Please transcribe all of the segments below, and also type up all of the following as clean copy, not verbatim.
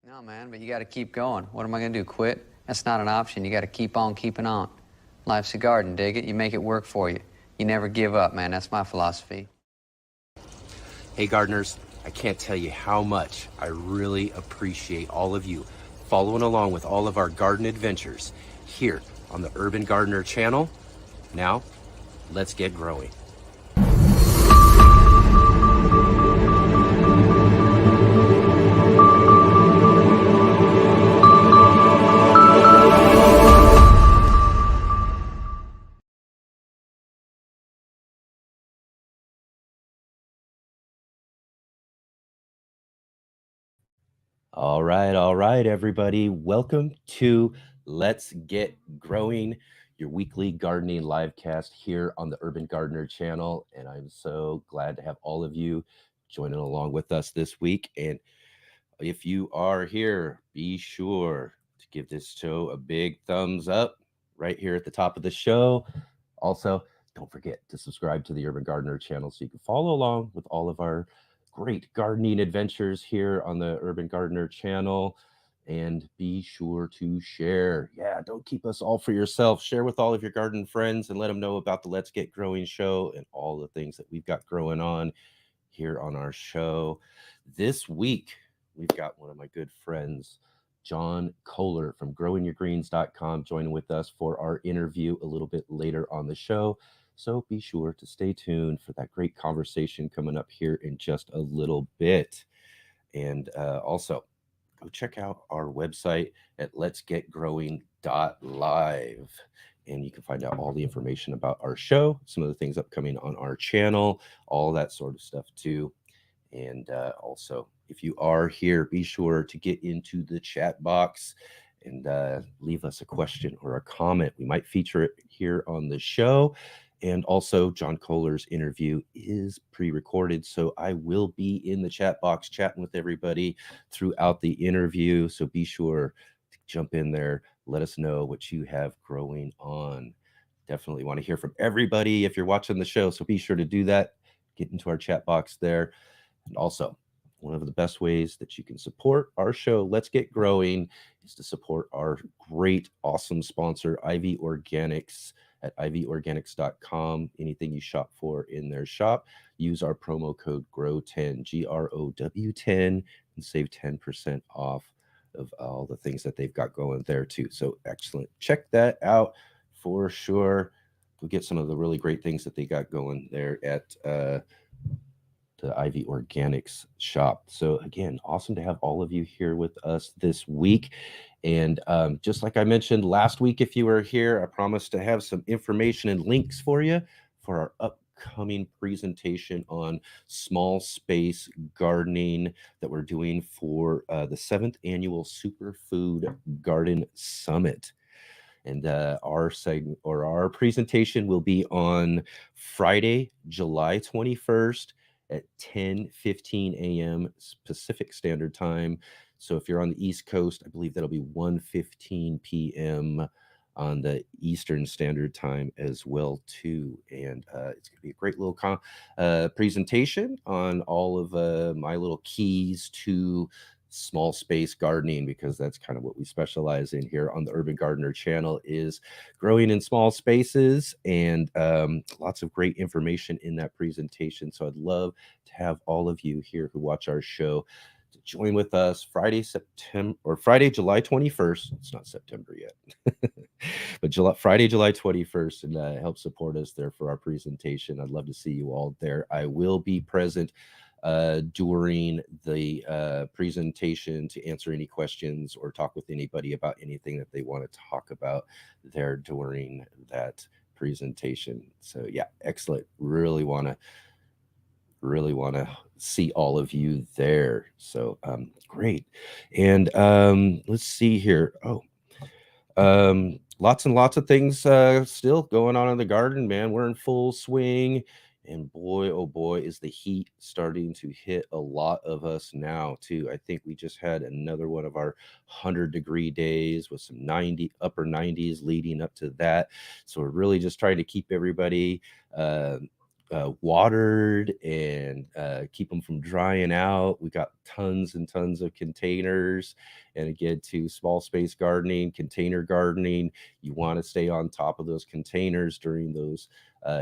No, man, but you got to keep going. What am I going to do, quit? That's not an option. You got to keep on keeping on. Life's a garden, dig it? You make it work for you. You never give up, man. That's my philosophy. Hey, gardeners, I can't tell you how much I really appreciate all of you following along with all of our garden adventures here on the Urban Gardener channel. Now, let's get growing. All right, everybody. Welcome to Let's Get Growing, your weekly gardening livecast here on the Urban Gardener channel. And I'm so glad to have all of you joining along with us this week. And if you are here, be sure to give this show a big thumbs up right here at the top of the show. Also, don't forget to subscribe to the Urban Gardener channel so you can follow along with all of our great gardening adventures here on the Urban Gardener channel. And be sure to share. Yeah, don't keep us all for yourself. Share with all of your garden friends and let them know about the Let's Get Growing show and all the things that we've got growing on here on our show. This week, we've got one of my good friends, John Kohler from growingyourgreens.com, joining with us for our interview a little bit later on the show. So be sure to stay tuned for that great conversation coming up here in just a little bit. And also, go check out our website at letsgetgrowing.live. And you can find out all the information about our show, some of the things upcoming on our channel, all that sort of stuff too. And also, if you are here, be sure to get into the chat box and leave us a question or a comment. We might feature it here on the show. And also, John Kohler's interview is pre-recorded, so I will be in the chat box chatting with everybody throughout the interview. So be sure to jump in there. Let us know what you have growing on. Definitely want to hear from everybody if you're watching the show, so be sure to do that. Get into our chat box there. And also, one of the best ways that you can support our show, Let's Get Growing, is to support our great, awesome sponsor, Ivy Organics, at ivorganics.com. Anything you shop for in their shop, use our promo code GROW10, GROW10, and save 10% off of all the things that they've got going there too. So excellent. Check that out for sure. Go get some of the really great things that they got going there at the Ivy Organics shop. So again, awesome to have all of you here with us this week. And just like I mentioned last week, if you were here, I promised to have some information and links for you for our upcoming presentation on small space gardening that we're doing for the 7th annual Superfood Garden Summit. And our segment or our presentation will be on Friday, July 21st at 10:15 a.m. Pacific Standard Time. So if you're on the East Coast, I believe that'll be 1:15 p.m. on the Eastern Standard Time as well too. And it's going to be a great little presentation on all of my little keys to small space gardening, because that's kind of what we specialize in here on the Urban Gardener channel, is growing in small spaces, and lots of great information in that presentation. So I'd love to have all of you here who watch our show to join with us Friday, July 21st. It's not September yet, but Friday, July 21st, and help support us there for our presentation. I'd love to see you all there. I will be present during the presentation to answer any questions or talk with anybody about anything that they want to talk about there during that presentation. So yeah, excellent. Really want to see all of you there. So great. And let's see here. Lots and lots of things still going on in the garden, man. We're in full swing. And boy, oh boy, is the heat starting to hit a lot of us now too. I think we just had another one of our 100-degree days with some upper 90s leading up to that. So we're really just trying to keep everybody watered and keep them from drying out. We got tons and tons of containers. And again, to small space gardening, container gardening, you want to stay on top of those containers during those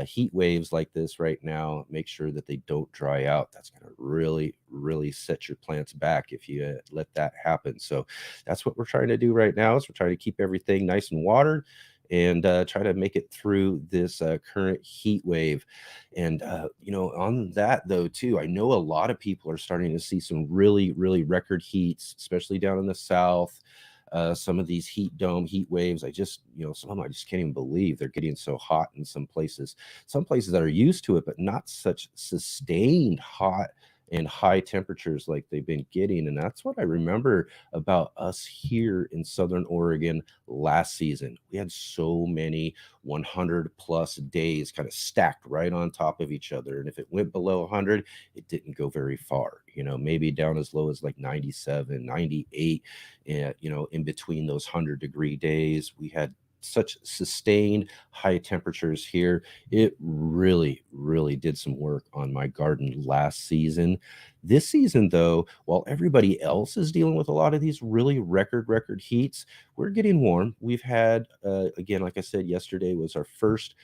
heat waves like this right now. Make sure that they don't dry out. That's going to really, really set your plants back if you let that happen. So that's what we're trying to do right now, is we're trying to keep everything nice and watered and try to make it through this current heat wave. And on that though too, I know a lot of people are starting to see some really, really record heats, especially down in the south. Some of these heat waves, some of them I just can't even believe they're getting so hot in some places that are used to it, but not such sustained hot and high temperatures like they've been getting. And that's what I remember about us here in Southern Oregon last season. We had so many 100 plus days kind of stacked right on top of each other. And if it went below 100, it didn't go very far, maybe down as low as like 97, 98, in between those 100-degree days. We had such sustained high temperatures here. It really, really did some work on my garden last season. This season, though, while everybody else is dealing with a lot of these really record heats, we're getting warm. We've had, again, like I said, yesterday was our first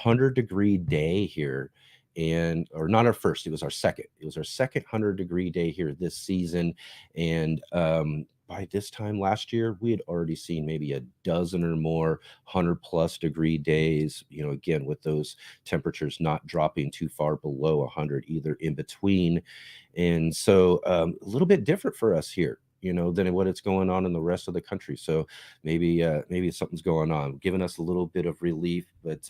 100-degree day here. Or not our first, it was our second 100-degree day here this season. And by this time last year, we had already seen maybe a dozen or more 100+ degree days, again, with those temperatures not dropping too far below 100, either in between. And so a little bit different for us here, than what it's going on in the rest of the country. So maybe something's going on, giving us a little bit of relief, but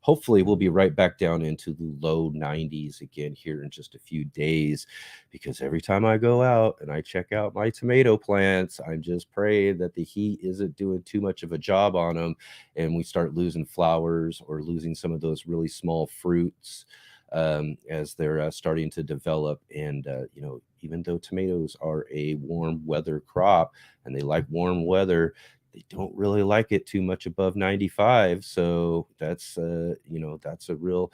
hopefully we'll be right back down into the low 90s again here in just a few days, because every time I go out and I check out my tomato plants, I'm just praying that the heat isn't doing too much of a job on them and we start losing flowers or losing some of those really small fruits as they're starting to develop. And, even though tomatoes are a warm weather crop and they like warm weather, they don't really like it too much above 95. So that's a real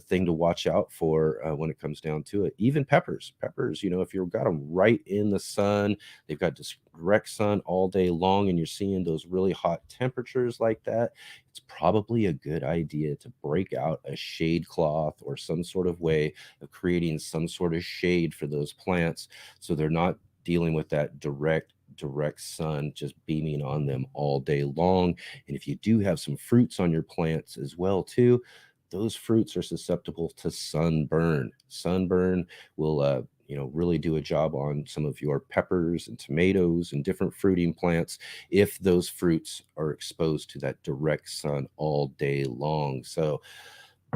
thing to watch out for when it comes down to it. Even peppers, if you've got them right in the sun, they've got direct sun all day long, and you're seeing those really hot temperatures like that, it's probably a good idea to break out a shade cloth or some sort of way of creating some sort of shade for those plants, so they're not dealing with that direct sun just beaming on them all day long. And if you do have some fruits on your plants as well too, those fruits are susceptible to sunburn. Sunburn will really do a job on some of your peppers and tomatoes and different fruiting plants if those fruits are exposed to that direct sun all day long. So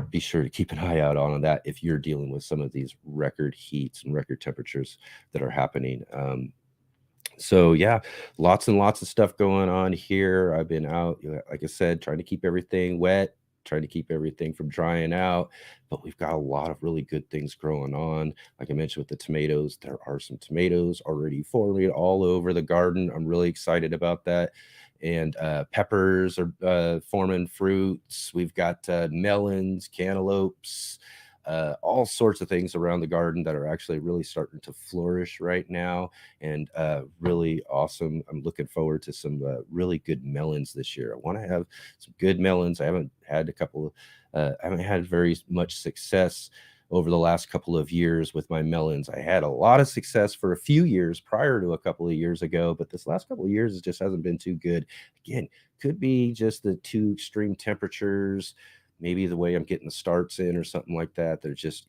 be sure to keep an eye out on that if you're dealing with some of these record heats and record temperatures that are happening. So yeah, lots and lots of stuff going on here. I've been out, like I said, trying to keep everything wet, trying to keep everything from drying out, but we've got a lot of really good things growing on. Like I mentioned with the tomatoes, there are some tomatoes already forming all over the garden. I'm really excited about that. And peppers are forming fruits. We've got melons, cantaloupes, all sorts of things around the garden that are actually really starting to flourish right now, and really awesome. I'm looking forward to some really good melons this year. I want to have some good melons. I haven't had very much success over the last couple of years with my melons. I had a lot of success for a few years prior to a couple of years ago, but this last couple of years it just hasn't been too good. Again, could be just the too extreme temperatures, maybe the way I'm getting the starts in or something like that. They're just,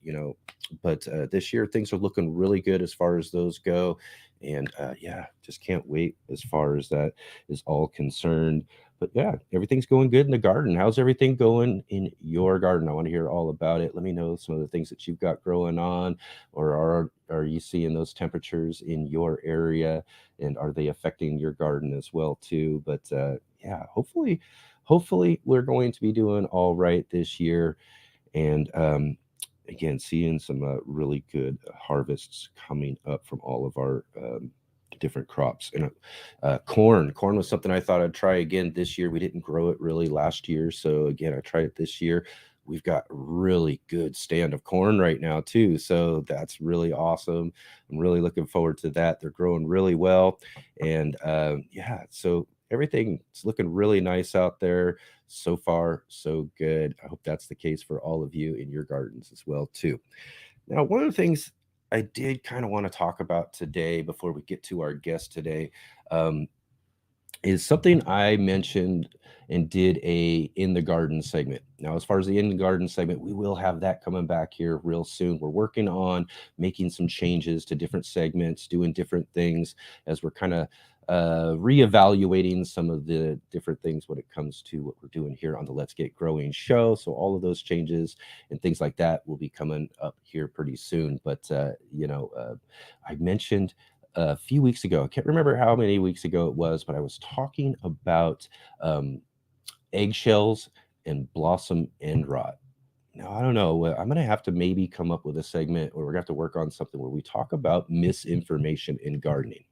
but this year things are looking really good as far as those go. And yeah, just can't wait as far as that is all concerned. But yeah, everything's going good in the garden. How's everything going in your garden? I want to hear all about it. Let me know some of the things that you've got growing on, or are you seeing those temperatures in your area, and are they affecting your garden as well too? But yeah, hopefully we're going to be doing all right this year. And again, seeing some really good harvests coming up from all of our different crops. And corn was something I thought I'd try again this year. We didn't grow it really last year, so again I tried it this year. we've got really good stand of corn right now too. So that's really awesome. I'm really looking forward to that. They're growing really well. And yeah, so everything's looking really nice out there. So far, so good. I hope that's the case for all of you in your gardens as well too. Now, one of the things I did kind of want to talk about today before we get to our guest today, um, is something I mentioned and did a in the garden segment. Now, as far as the in the garden segment, we will have that coming back here real soon. We're working on making some changes to different segments, doing different things as we're kind of reevaluating some of the different things when it comes to what we're doing here on the Let's Get Growing show. So all of those changes and things like that will be coming up here pretty soon. But I mentioned a few weeks ago, I can't remember how many weeks ago it was, but I was talking about um, eggshells and blossom end rot. Now, I don't know. I'm going to have to maybe come up with a segment, or we're going to have to work on something where we talk about misinformation in gardening.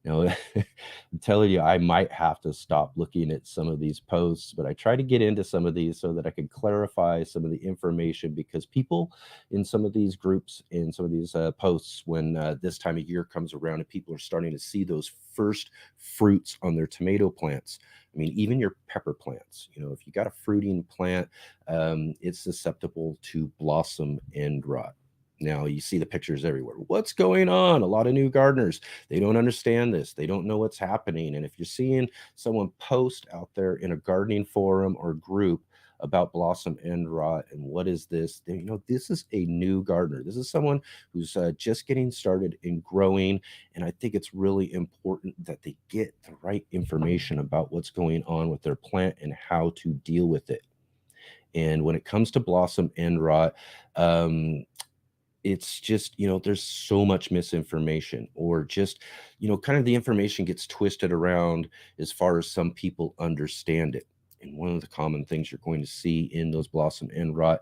Now, I'm telling you, I might have to stop looking at some of these posts, but I try to get into some of these so that I can clarify some of the information, because people in some of these groups, in some of these posts, when this time of year comes around and people are starting to see those first fruits on their tomato plants. I mean, even your pepper plants, if you got a fruiting plant, it's susceptible to blossom end rot. Now you see the pictures everywhere. What's going on? A lot of new gardeners, they don't understand this. They don't know what's happening. And if you're seeing someone post out there in a gardening forum or group about blossom end rot and what is this, this is a new gardener. This is someone who's just getting started in growing. And I think it's really important that they get the right information about what's going on with their plant and how to deal with it. And when it comes to blossom end rot, it's just, there's so much misinformation, or just, kind of the information gets twisted around as far as some people understand it. And one of the common things you're going to see in those blossom end rot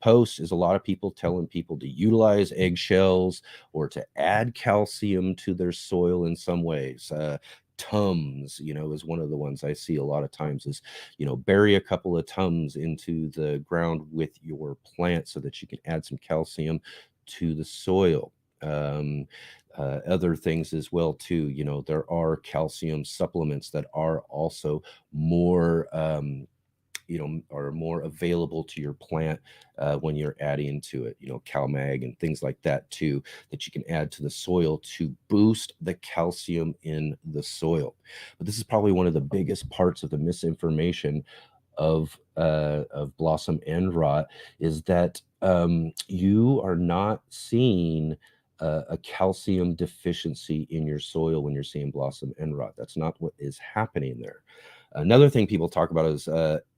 posts is a lot of people telling people to utilize eggshells or to add calcium to their soil in some ways. Tums, is one of the ones I see a lot of times, is, bury a couple of tums into the ground with your plant so that you can add some calcium to the soil. Other things as well too, there are calcium supplements that are also more are more available to your plant when you're adding to it, CalMag and things like that too, that you can add to the soil to boost the calcium in the soil. But this is probably one of the biggest parts of the misinformation of blossom end rot, is that you are not seeing a calcium deficiency in your soil when you're seeing blossom end rot. That's not what is happening there. Another thing people talk about is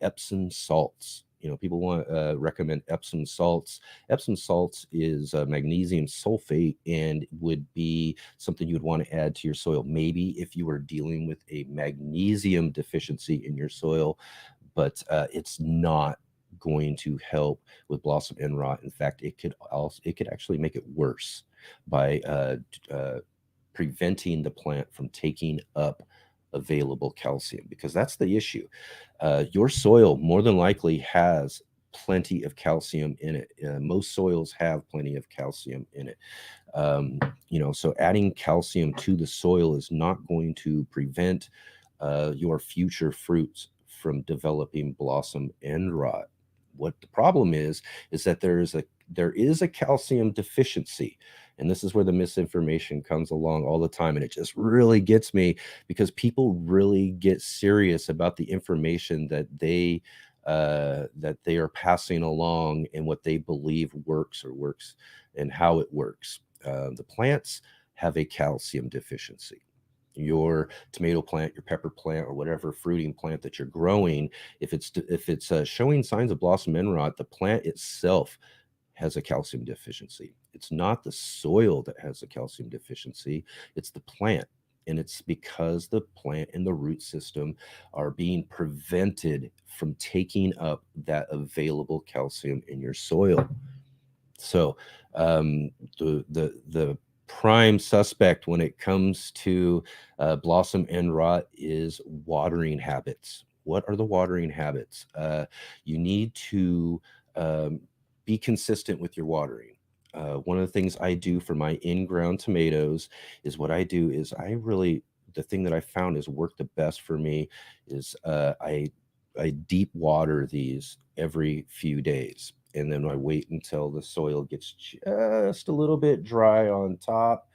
Epsom salts. People want recommend Epsom salts. Epsom salts is magnesium sulfate, and would be something you would want to add to your soil. Maybe if you were dealing with a magnesium deficiency in your soil, but it's not going to help with blossom end rot. In fact, it could actually make it worse by preventing the plant from taking up available calcium, because that's the issue. Your soil more than likely has plenty of calcium in it. Most soils have plenty of calcium in it. So adding calcium to the soil is not going to prevent your future fruits from developing blossom end rot. What the problem is that there is a calcium deficiency. And this is where the misinformation comes along all the time. And it just really gets me, because people really get serious about the information that they are passing along, and what they believe works and how it works. The plants have a calcium deficiency. Your tomato plant, your pepper plant, or whatever fruiting plant that you're growing, if it's showing signs of blossom end rot, the plant itself has a calcium deficiency. It's not the soil that has a calcium deficiency, it's the plant. And it's because the plant and the root system are being prevented from taking up that available calcium in your soil. So the prime suspect when it comes to blossom end rot is watering habits. what are the watering habits? You need to be consistent with your watering. One of the things I do for my in-ground tomatoes is what I do is the thing that I found is worked the best for me is I deep water these every few days. And then I wait until the soil gets just a little bit dry on top,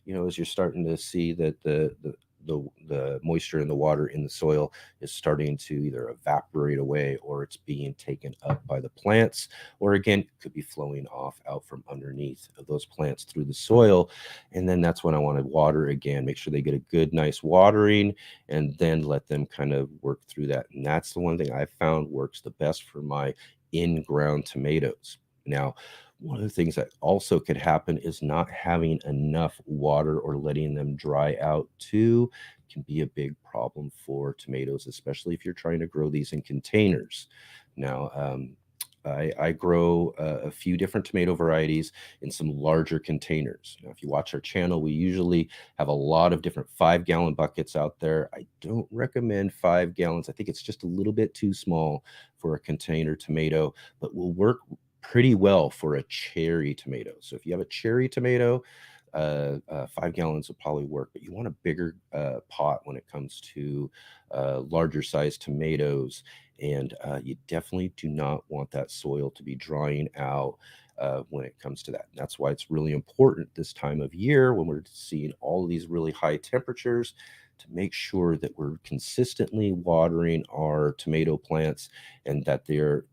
as you're starting to see that the moisture in the water in the soil is starting to either evaporate away or it's being taken up by the plants, or again, it could be flowing off out from underneath of those plants through the soil. And then that's when I want to water again, make sure they get a good, nice watering, and then let them kind of work through that. And that's the one thing I found works the best for my in-ground tomatoes. Now, one of the things that also could happen is not having enough water or letting them dry out too can be a big problem for tomatoes, especially if you're trying to grow these in containers. Now, I grow a few different tomato varieties in some larger containers. Now, if you watch our channel, we usually have a lot of different 5-gallon buckets out there. I don't recommend 5 gallons. I think it's just a little bit too small for a container tomato, but will work pretty well for a cherry tomato. So if you have a cherry tomato, 5 gallons will probably work, but you want a bigger pot when it comes to larger sized tomatoes. And you definitely do not want that soil to be drying out when it comes to that. And that's why it's really important this time of year when we're seeing all of these really high temperatures to make sure that we're consistently watering our tomato plants and that they're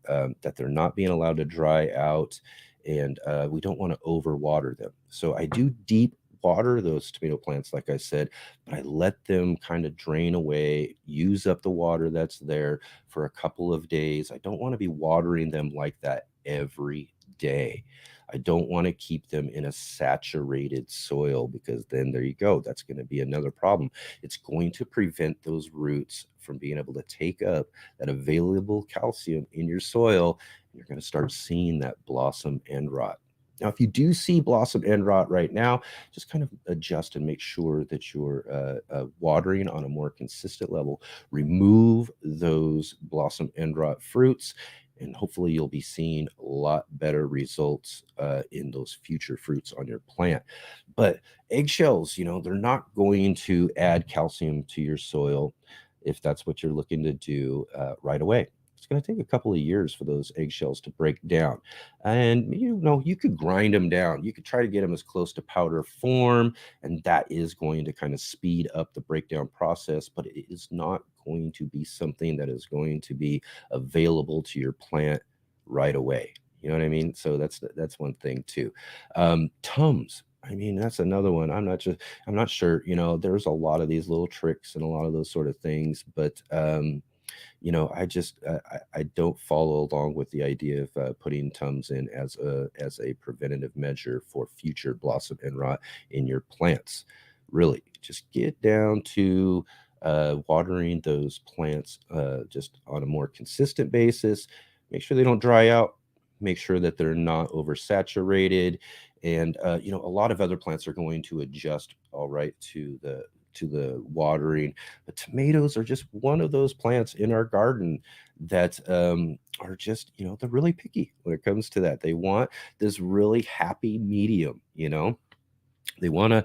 not being allowed to dry out, and we don't want to overwater them. So I do deep water those tomato plants, like I said, but I let them kind of drain away, use up the water that's there for a couple of days. I don't want to be watering them like that every day. I don't want to keep them in a saturated soil, because then there you go. That's going to be another problem. It's going to prevent those roots from being able to take up that available calcium in your soil. And you're going to start seeing that blossom end rot. Now, if you do see blossom end rot right now, just kind of adjust and make sure that you're watering on a more consistent level. Remove those blossom end rot fruits, and hopefully you'll be seeing a lot better results in those future fruits on your plant. But eggshells, they're not going to add calcium to your soil if that's what you're looking to do right away. It's going to take a couple of years for those eggshells to break down. And, you could grind them down. You could try to get them as close to powder form, and that is going to kind of speed up the breakdown process, but it is not going to be something that is going to be available to your plant right away. You know what I mean? So that's one thing too. Tums. I mean, that's another one. I'm not sure, there's a lot of these little tricks and a lot of those sort of things, but I don't follow along with the idea of putting Tums in as a preventative measure for future blossom end rot in your plants. Really, just get down to watering those plants just on a more consistent basis. Make sure they don't dry out. Make sure that they're not oversaturated, and a lot of other plants are going to adjust all right to the watering. But tomatoes are just one of those plants in our garden that are just, they're really picky when it comes to that. They want this really happy medium. They want a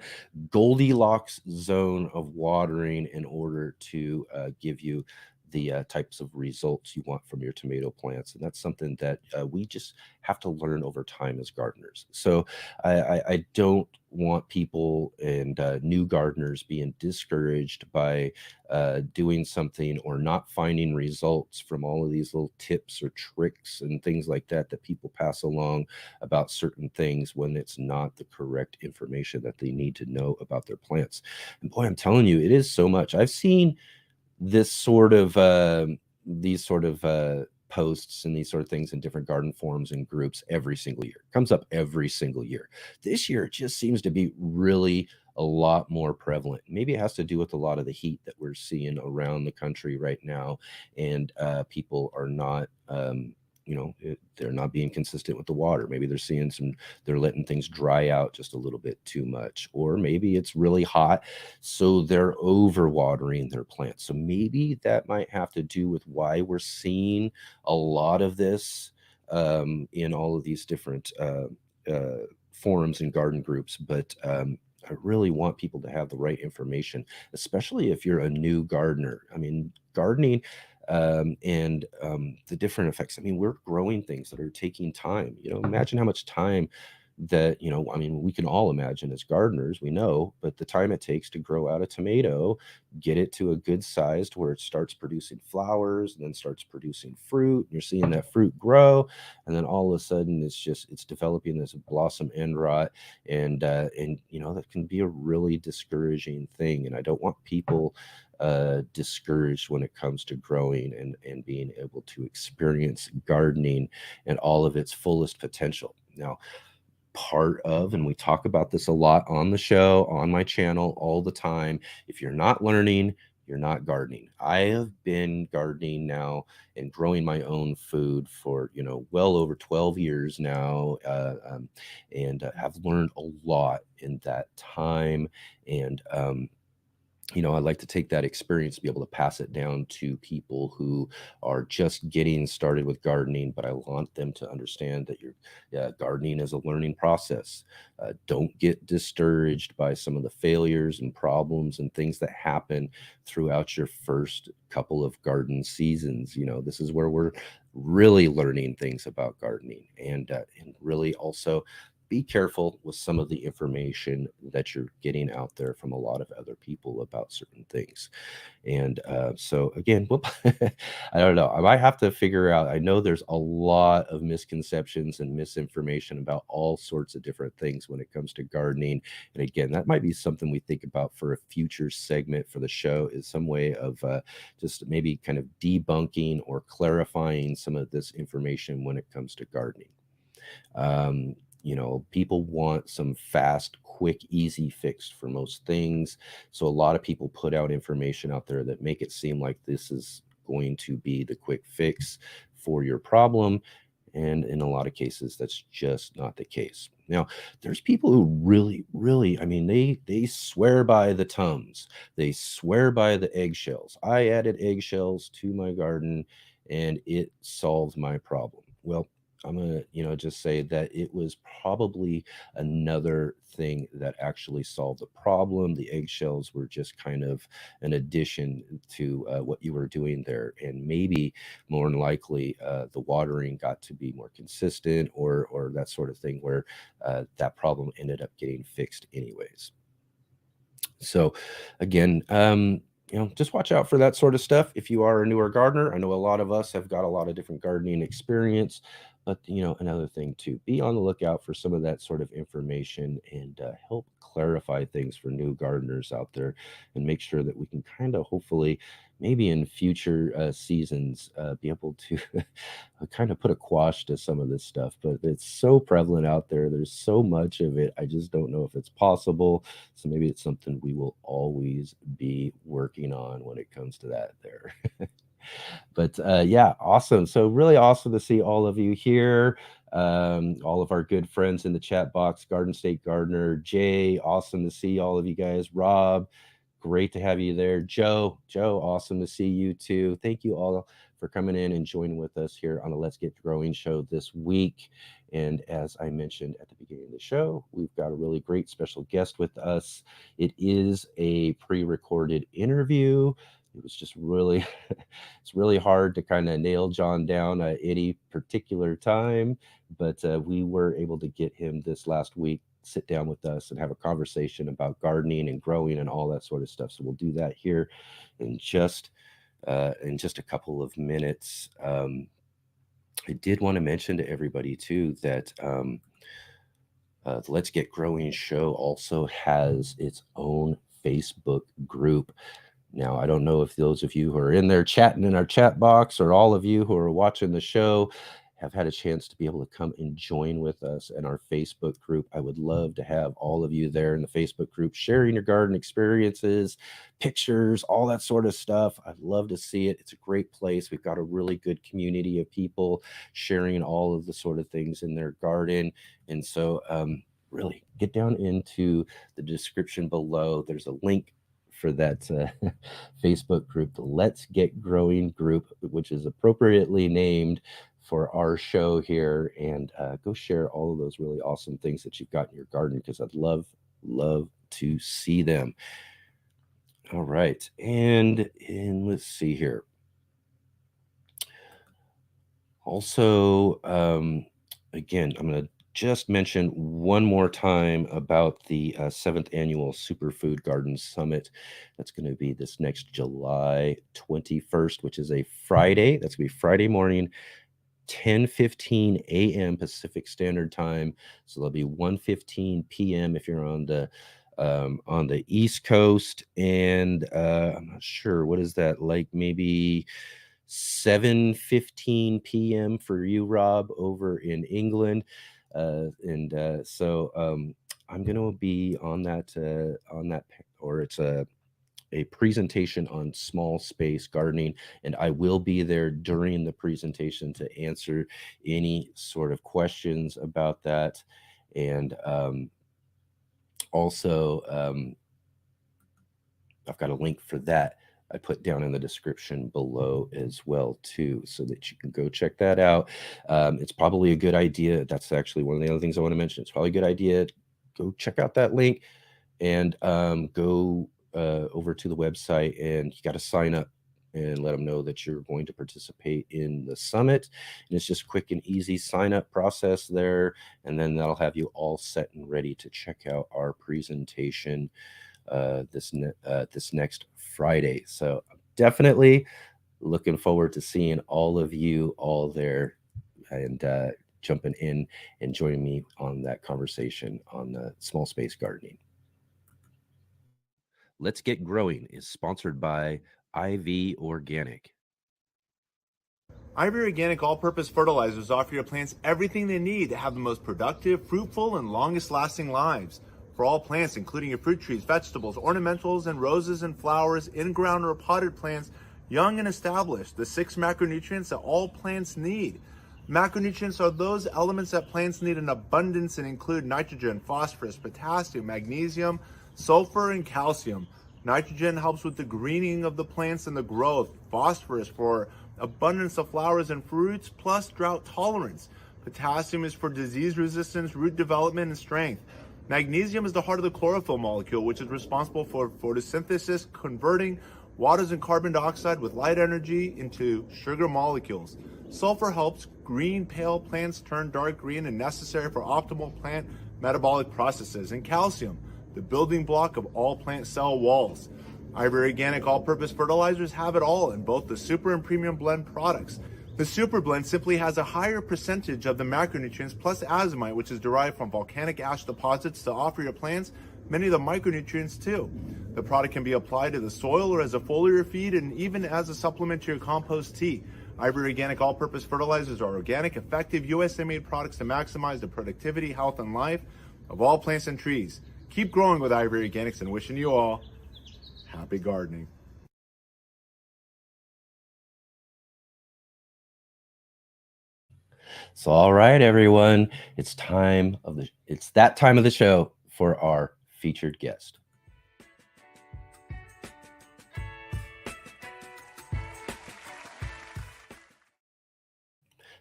Goldilocks zone of watering in order to give you the types of results you want from your tomato plants. And that's something that we just have to learn over time as gardeners. So I don't want people and new gardeners being discouraged by doing something or not finding results from all of these little tips or tricks and things like that people pass along about certain things when it's not the correct information that they need to know about their plants. And boy, I'm telling you, it is so much. I've seen this sort of posts and these sort of things in different garden forums and groups every single year. It comes up every single year. This year, it just seems to be really a lot more prevalent. Maybe it has to do with a lot of the heat that we're seeing around the country right now, and people are not they're not being consistent with the water. Maybe they're letting things dry out just a little bit too much, or maybe it's really hot, so they're overwatering their plants. So maybe that might have to do with why we're seeing a lot of this in all of these different forums and garden groups. But I really want people to have the right information, especially if you're a new gardener. I mean, gardening and the different effects. I mean, we're growing things that are taking time. Imagine how much time that, I mean, we can all imagine as gardeners, we know, but the time it takes to grow out a tomato, get it to a good size to where it starts producing flowers and then starts producing fruit. And you're seeing that fruit grow. And then all of a sudden it's developing this blossom end rot. And that can be a really discouraging thing. And I don't want people discouraged when it comes to growing and being able to experience gardening and all of its fullest potential. Now, part of, and we talk about this a lot on the show, on my channel all the time, if you're not learning, you're not gardening. I have been gardening now and growing my own food for well over 12 years now, and have learned a lot in that time. And I'd like to take that experience, be able to pass it down to people who are just getting started with gardening, but I want them to understand that gardening is a learning process. Don't get discouraged by some of the failures and problems and things that happen throughout your first couple of garden seasons. This is where we're really learning things about gardening, and really also be careful with some of the information that you're getting out there from a lot of other people about certain things. And so again, I don't know. I might have to figure out. I know there's a lot of misconceptions and misinformation about all sorts of different things when it comes to gardening. And again, that might be something we think about for a future segment for the show, is some way of just maybe kind of debunking or clarifying some of this information when it comes to gardening. People want some fast, quick, easy fix for most things. So a lot of people put out information out there that make it seem like this is going to be the quick fix for your problem. And in a lot of cases, that's just not the case. Now, there's people who really, really, I mean, they swear by the Tums. They swear by the eggshells. I added eggshells to my garden and it solved my problem. Well, I'm going to, just say that it was probably another thing that actually solved the problem. The eggshells were just kind of an addition to what you were doing there. And maybe more than likely, the watering got to be more consistent or that sort of thing where that problem ended up getting fixed anyways. So again, just watch out for that sort of stuff. If you are a newer gardener, I know a lot of us have got a lot of different gardening experience, but another thing too, be on the lookout for some of that sort of information and help clarify things for new gardeners out there, and make sure that we can kind of hopefully maybe in future seasons be able to kind of put a quash to some of this stuff. But it's so prevalent out there. There's so much of it. I just don't know if it's possible. So maybe it's something we will always be working on when it comes to that there. But yeah, awesome. So really awesome to see all of you here. All of our good friends in the chat box, Garden State Gardener, Jay, awesome to see all of you guys. Rob, great to have you there. Joe, awesome to see you too. Thank you all for coming in and joining with us here on the Let's Get Growing show this week. And as I mentioned at the beginning of the show, we've got a really great special guest with us. It is a pre-recorded interview. It was just really, it's really hard to kind of nail John down at any particular time, but we were able to get him this last week, sit down with us and have a conversation about gardening and growing and all that sort of stuff. So we'll do that here in just a couple of minutes. I did want to mention to everybody too that the Let's Get Growing show also has its own Facebook group. Now, I don't know if those of you who are in there chatting in our chat box or all of you who are watching the show have had a chance to be able to come and join with us in our Facebook group. I would love to have all of you there in the Facebook group sharing your garden experiences, pictures, all that sort of stuff. I'd love to see it. It's a great place. We've got a really good community of people sharing all of the sort of things in their garden. And so, really get down into the description below. There's a link for that Facebook group, the Let's Get Growing group, which is appropriately named for our show here. And go share all of those really awesome things that you've got in your garden, because I'd love to see them. All right. And let's see here. Also, again, I'm going to just mention one more time about the 7th annual Superfood Garden Summit. That's going to be this next July 21st, which is a Friday. That's going to be Friday morning, 10:15 a.m. Pacific Standard Time. So there'll be 1:15 p.m. if you're on the East Coast, and I'm not sure, what is that, like maybe 7:15 p.m. for you, Rob, over in England. So I'm going to be on that, or it's a presentation on small space gardening, and I will be there during the presentation to answer any sort of questions about that. And also, I've got a link for that I put down in the description below as well too, so that you can go check that out. It's probably a good idea. That's actually one of the other things I want to mention. It's probably a good idea. Go check out that link and go over to the website, and you got to sign up and let them know that you're going to participate in the summit. And it's just a quick and easy sign up process there. And then that'll have you all set and ready to check out our presentation this next Friday. So I'm definitely looking forward to seeing all of you all there, and jumping in and joining me on that conversation on small space gardening. Let's Get Growing is sponsored by IV Organic. IV Organic all-purpose fertilizers offer your plants everything they need to have the most productive, fruitful, and longest-lasting lives. For all plants, including your fruit trees, vegetables, ornamentals, and roses and flowers, in-ground or potted plants, young and established, the 6 macronutrients that all plants need. Macronutrients are those elements that plants need in abundance and include nitrogen, phosphorus, potassium, magnesium, sulfur, and calcium. Nitrogen helps with the greening of the plants and the growth. Phosphorus for abundance of flowers and fruits, plus drought tolerance. Potassium is for disease resistance, root development, and strength. Magnesium is the heart of the chlorophyll molecule, which is responsible for photosynthesis, converting waters and carbon dioxide with light energy into sugar molecules. Sulfur helps green pale plants turn dark green and necessary for optimal plant metabolic processes. And calcium, the building block of all plant cell walls. IV Organic all-purpose fertilizers have it all in both the Super and Premium Blend products. The Super Blend simply has a higher percentage of the macronutrients plus azomite, which is derived from volcanic ash deposits, to offer your plants many of the micronutrients too. The product can be applied to the soil or as a foliar feed, and even as a supplement to your compost tea. IV Organic all-purpose fertilizers are organic, effective, USA-made products to maximize the productivity, health, and life of all plants and trees. Keep growing with IV Organics, and wishing you all happy gardening. So, all right, everyone, it's that time of the show for our featured guest.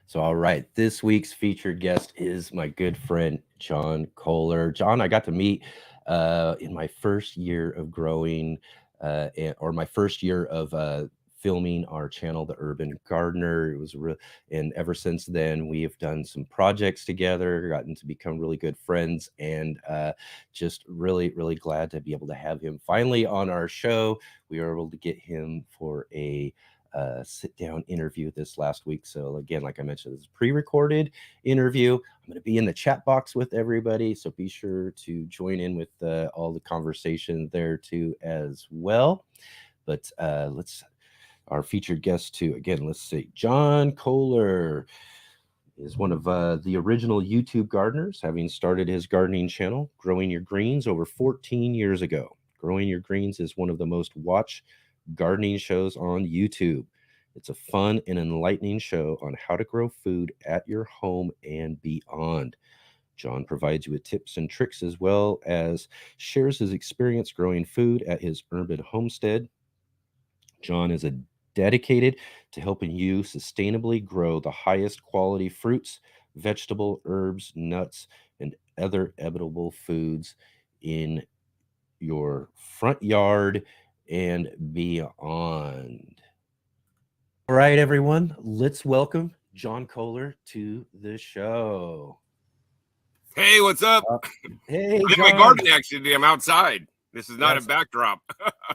So, all right, this week's featured guest is my good friend, John Kohler. John, I got to meet in my first year of growing, or my first year of filming our channel, The Urban Gardener. It was and ever since then, we have done some projects together, gotten to become really good friends, and just really, really glad to be able to have him finally on our show. We were able to get him for a sit-down interview this last week. So again, like I mentioned, this is a pre-recorded interview. I'm going to be in the chat box with everybody, so be sure to join in with all the conversation there too as well. But our featured guest too, again, let's see, John Kohler. is one of the original YouTube gardeners, having started his gardening channel, Growing Your Greens, over 14 years ago. Growing Your Greens is one of the most watched gardening shows on YouTube. It's a fun and enlightening show on how to grow food at your home and beyond. John provides you with tips and tricks as well as shares his experience growing food at his urban homestead. John is dedicated to helping you sustainably grow the highest quality fruits, vegetable, herbs, nuts, and other edible foods in your front yard and beyond. All right, everyone, let's welcome John Kohler to the show. Hey, what's up? Hey, I'm in John. my garden, actually. I'm outside. This is not a backdrop.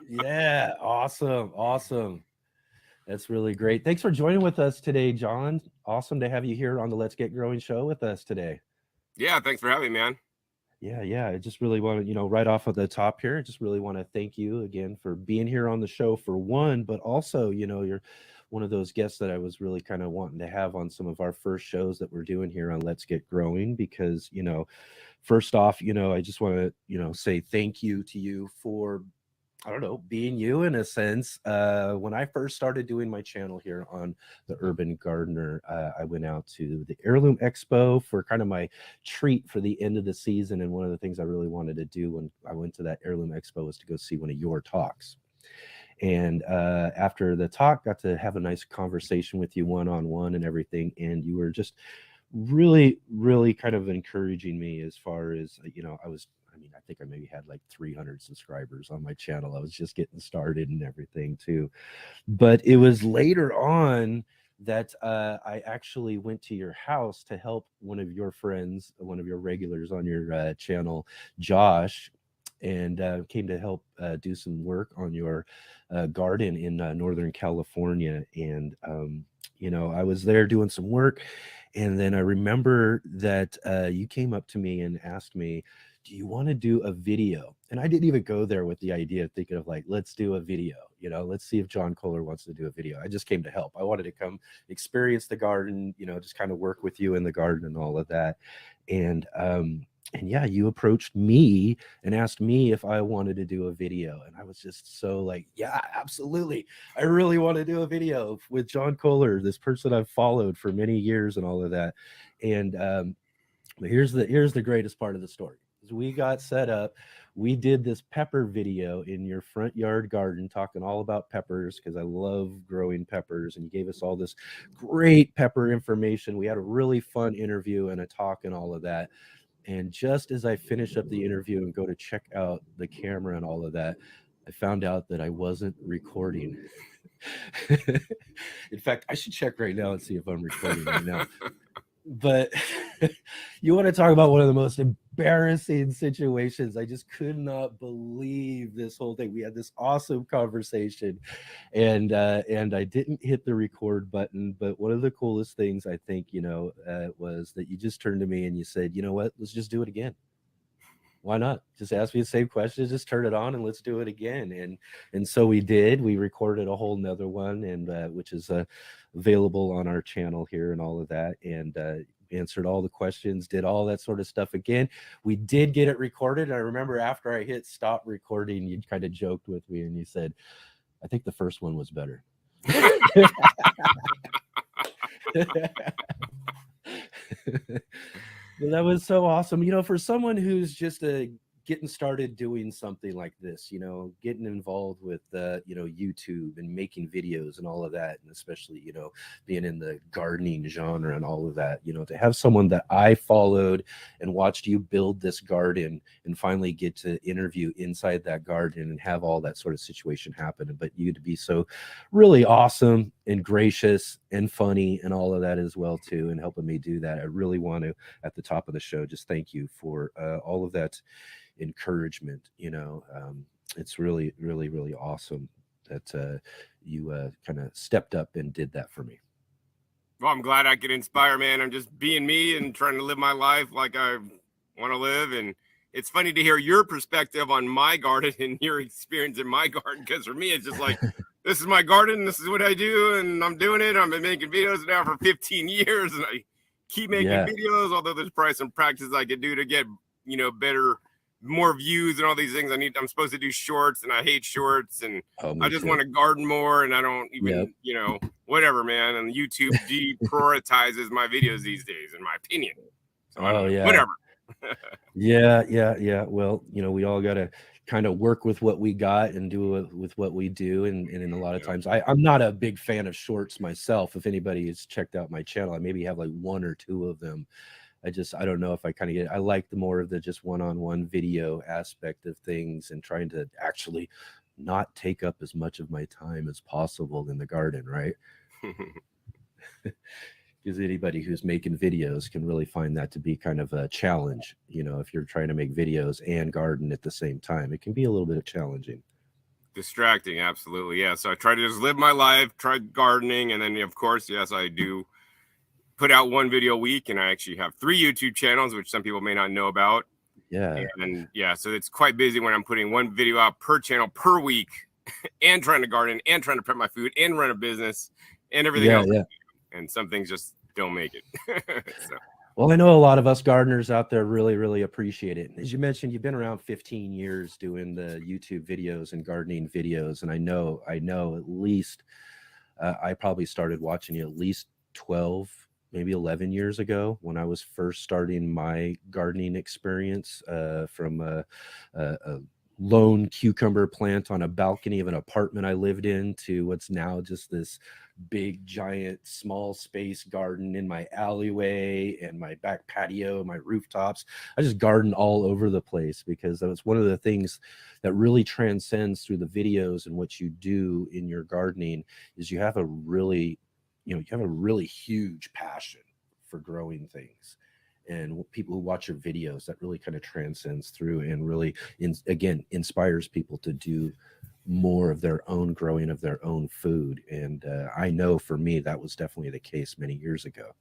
Yeah, awesome. That's really great. Thanks for joining with us today, John. Awesome to have you here on the Let's Get Growing show with us today. Yeah, thanks for having me, man. Yeah. I just really want to, right off of the top here, I just really want to thank you again for being here on the show for one, but also, you're one of those guests that I was really kind of wanting to have on some of our first shows that we're doing here on Let's Get Growing, because, first off, I just want to, say thank you to you for, I don't know, being you in a sense. When I first started doing my channel here on the Urban Gardener, I went out to the Heirloom Expo for kind of my treat for the end of the season. And one of the things I really wanted to do when I went to that Heirloom Expo was to go see one of your talks. And after the talk, got to have a nice conversation with you one-on-one and everything. And you were just really, really kind of encouraging me as far as, I think I maybe had like 300 subscribers on my channel. I was just getting started and everything too. But it was later on that I actually went to your house to help one of your friends, one of your regulars on your channel, Josh, and came to help do some work on your garden in Northern California. And, I was there doing some work. And then I remember that you came up to me and asked me, do you want to do a video? And I didn't even go there with the idea of thinking of like, let's do a video, let's see if John Kohler wants to do a video. I just came to help. I wanted to come experience the garden, just kind of work with you in the garden and all of that. And yeah, you approached me and asked me if I wanted to do a video. And I was just so like, yeah, absolutely. I really want to do a video with John Kohler, this person I've followed for many years and all of that. And but here's the greatest part of the story. We got set up. We did this pepper video in your front yard garden, talking all about peppers because I love growing peppers. And you gave us all this great pepper information. We had a really fun interview and a talk and all of that. And just as I finish up the interview and go to check out the camera and all of that, I found out that I wasn't recording. In fact, I should check right now and see if I'm recording right now. But you want to talk about one of the most embarrassing situations. I just could not believe this whole thing. We had this awesome conversation and I didn't hit the record button. But one of the coolest things I think, was that you just turned to me and you said, you know what, let's just do it again. Why not? Just ask me the same questions, just turn it on and let's do it again. And so we did. We recorded a whole nother one, and which is available on our channel here and all of that, and answered all the questions, did all that sort of stuff again. We did get it recorded. I remember after I hit stop recording, you kind of joked with me and you said, I think the first one was better. Well, that was so awesome. For someone who's just getting started doing something like this, getting involved with, YouTube and making videos and all of that. And especially, being in the gardening genre and all of that, to have someone that I followed and watched you build this garden and finally get to interview inside that garden and have all that sort of situation happen. But you to be so really awesome and gracious and funny and all of that as well too, and helping me do that. I really want to, at the top of the show, just thank you for all of that encouragement. It's really, really, really awesome that you kind of stepped up and did that for me. Well, I'm glad I could inspire, man. I'm just being me and trying to live my life like I want to live. And it's funny to hear your perspective on my garden and your experience in my garden, because for me, it's just like, this is my garden, this is what I do, and I'm doing it. I've been making videos now for 15 years, and I keep making videos, although there's probably some practice I could do to get, better, more views and all these things. I'm supposed to do shorts, and I hate shorts, and I just want to garden more, and I don't even, whatever, man. And YouTube deprioritizes my videos these days, in my opinion. So whatever. Yeah. Well, we all got to kind of work with what we got and do it with what we do. And in a lot of times, I'm not a big fan of shorts myself. If anybody has checked out my channel, I maybe have like 1 or 2 of them. I don't know if I kind of I like the more of the just one-on-one video aspect of things, and trying to actually not take up as much of my time as possible in the garden, right? Because anybody who's making videos can really find that to be kind of a challenge. If you're trying to make videos and garden at the same time, it can be a little bit challenging. Distracting, absolutely. Yeah. So I try to just live my life, try gardening, and then of course, yes, I do put out 1 video a week, and I actually have 3 YouTube channels, which some people may not know about. Yeah. And so it's quite busy when I'm putting 1 video out per channel per week, and trying to garden, and trying to prep my food, and run a business, and everything else. Yeah. And some things just don't make it. Well, I know a lot of us gardeners out there really, really appreciate it. As you mentioned, you've been around 15 years doing the YouTube videos and gardening videos. And I know at least I probably started watching you at least 12, maybe 11 years ago, when I was first starting my gardening experience from a lone cucumber plant on a balcony of an apartment I lived in to what's now just this big, giant, small space garden in my alleyway and my back patio, my rooftops. I just garden all over the place, because that was one of the things that really transcends through the videos and what you do in your gardening is you have a really huge passion for growing things. And people who watch your videos, that really kind of transcends through and really, inspires people to do more of their own growing of their own food. And I know for me, that was definitely the case many years ago.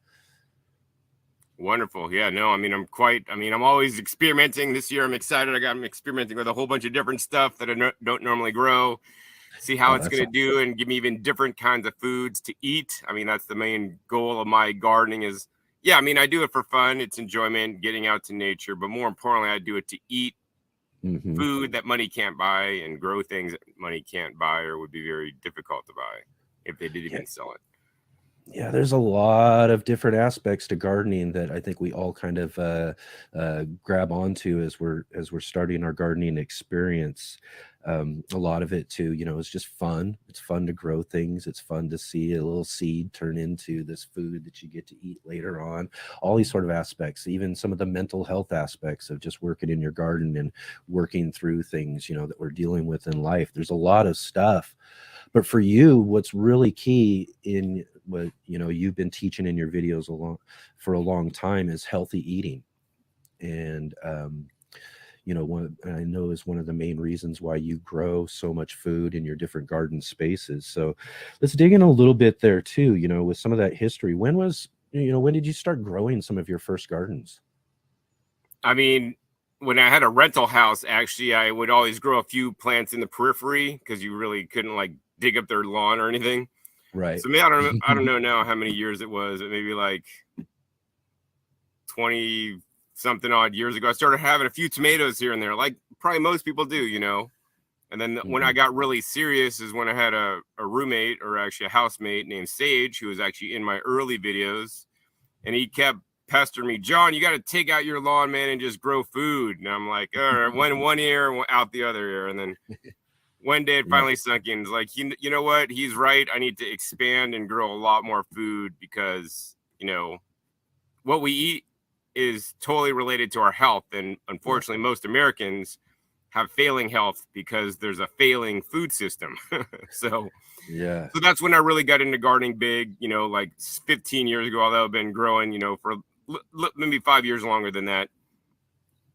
Wonderful. Yeah, no, I'm always experimenting. This year, I'm excited. I'm experimenting with a whole bunch of different stuff that I don't normally grow. See how it's going to do, and give me even different kinds of foods to eat. That's the main goal of my gardening is, I do it for fun. It's enjoyment, getting out to nature. But more importantly, I do it to eat food that money can't buy, and grow things that money can't buy, or would be very difficult to buy if they did even sell it. Yeah, there's a lot of different aspects to gardening that I think we all kind of grab onto as we're starting our gardening experience. A lot of it too, is just fun. It's fun to grow things. It's fun to see a little seed turn into this food that you get to eat later on. All these sort of aspects, even some of the mental health aspects of just working in your garden and working through things, that we're dealing with in life. There's a lot of stuff. But for you, what's really key in what you've been teaching in your videos for a long time is healthy eating. And I know is one of the main reasons why you grow so much food in your different garden spaces. So let's dig in a little bit there too, with some of that history. When did you start growing some of your first gardens? When I had a rental house, actually, I would always grow a few plants in the periphery, because you really couldn't dig up their lawn or anything. Right. So maybe I don't know now how many years it was. Maybe 20 something odd years ago, I started having a few tomatoes here and there, like probably most people do, And then when I got really serious is when I had a roommate, or actually a housemate named Sage, who was actually in my early videos, and he kept pestering me, John, you got to take out your lawn, man, and just grow food. And I'm like, all right, went one ear, out the other ear. And then one day it finally sunk in. It's like, you know what? He's right. I need to expand and grow a lot more food, because, what we eat is totally related to our health. And unfortunately, most Americans have failing health because there's a failing food system. So that's when I really got into gardening big, 15 years ago, although I've been growing, for maybe 5 years longer than that.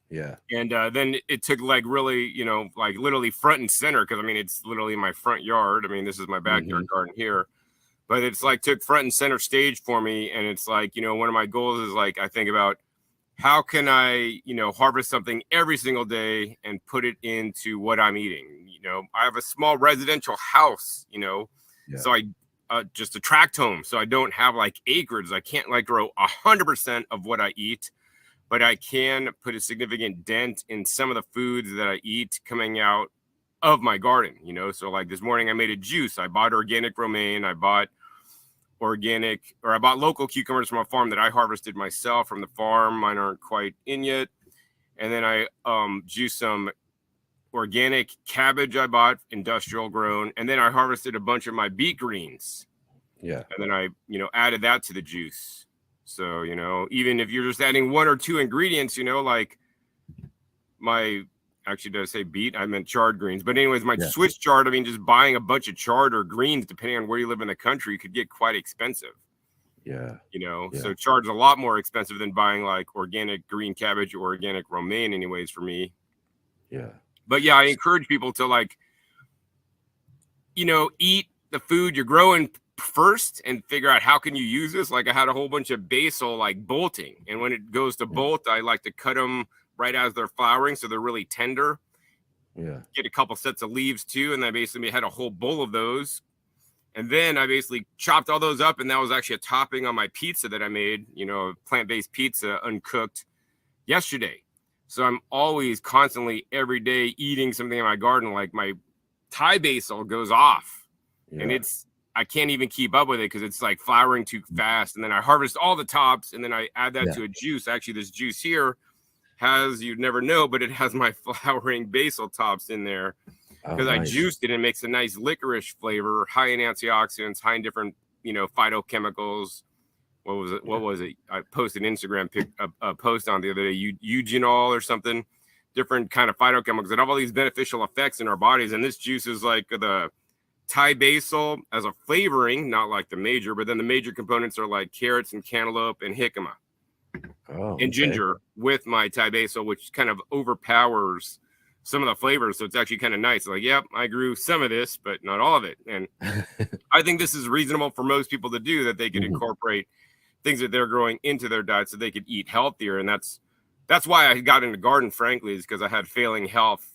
Yeah. And then it took really, literally front and center, because it's literally in my front yard. This is my backyard garden here. But it's took front and center stage for me. And it's one of my goals is I think about, how can I, harvest something every single day and put it into what I'm eating? I have a small residential house, so just a tract home. So I don't have like acres. I can't like grow 100% of what I eat, but I can put a significant dent in some of the foods that I eat coming out of my garden, you know? So like this morning I made a juice. I bought organic romaine. I bought local cucumbers from a farm that I harvested myself from the farm. Mine aren't quite in yet. And then I juiced some organic cabbage I bought, industrial grown. And then I harvested a bunch of my beet greens. Yeah. And then I, added that to the juice. So, even if you're just adding one or two ingredients, like actually, did I say beet? I meant chard greens. But anyways, my Swiss chard, just buying a bunch of chard or greens, depending on where you live in the country, could get quite expensive. Yeah. So chard's a lot more expensive than buying like organic green cabbage or organic romaine anyways for me. Yeah. But yeah, I encourage people to like, eat the food you're growing first and figure out how can you use this. Like I had a whole bunch of basil like bolting. And when it goes to bolt, I like to cut them right as they're flowering. So they're really tender. Yeah. Get a couple sets of leaves too. And I basically had a whole bowl of those. And then I basically chopped all those up, and that was actually a topping on my pizza that I made, a plant-based pizza, uncooked, yesterday. So I'm always constantly every day eating something in my garden. Like my Thai basil goes off, and I can't even keep up with it because it's like flowering too fast. And then I harvest all the tops, and then I add that to a juice. Actually, this juice here you'd never know, but it has my flowering basil tops in there. Because I juiced it and it makes a nice licorice flavor, high in antioxidants, high in different, phytochemicals. What was it? I posted an Instagram a post on the other day, eugenol or something, different kind of phytochemicals that have all these beneficial effects in our bodies. And this juice is like the Thai basil as a flavoring, not like the major, but then the major components are like carrots and cantaloupe and jicama and ginger with my Thai basil, which kind of overpowers some of the flavors. So it's actually kind of nice. Like, yep, I grew some of this, but not all of it. And I think this is reasonable for most people to do, that they could incorporate things that they're growing into their diet so they could eat healthier. And that's why I got into garden, frankly, is because I had failing health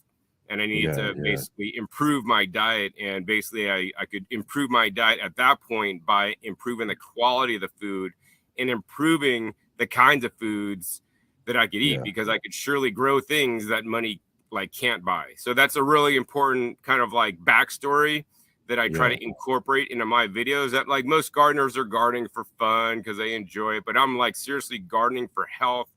and I needed to basically improve my diet. And basically I could improve my diet at that point by improving the quality of the food and improving the kinds of foods that I could eat, because I could surely grow things that money like can't buy. So that's a really important kind of like backstory that I try to incorporate into my videos. That like most gardeners are gardening for fun because they enjoy it, but I'm like seriously gardening for health.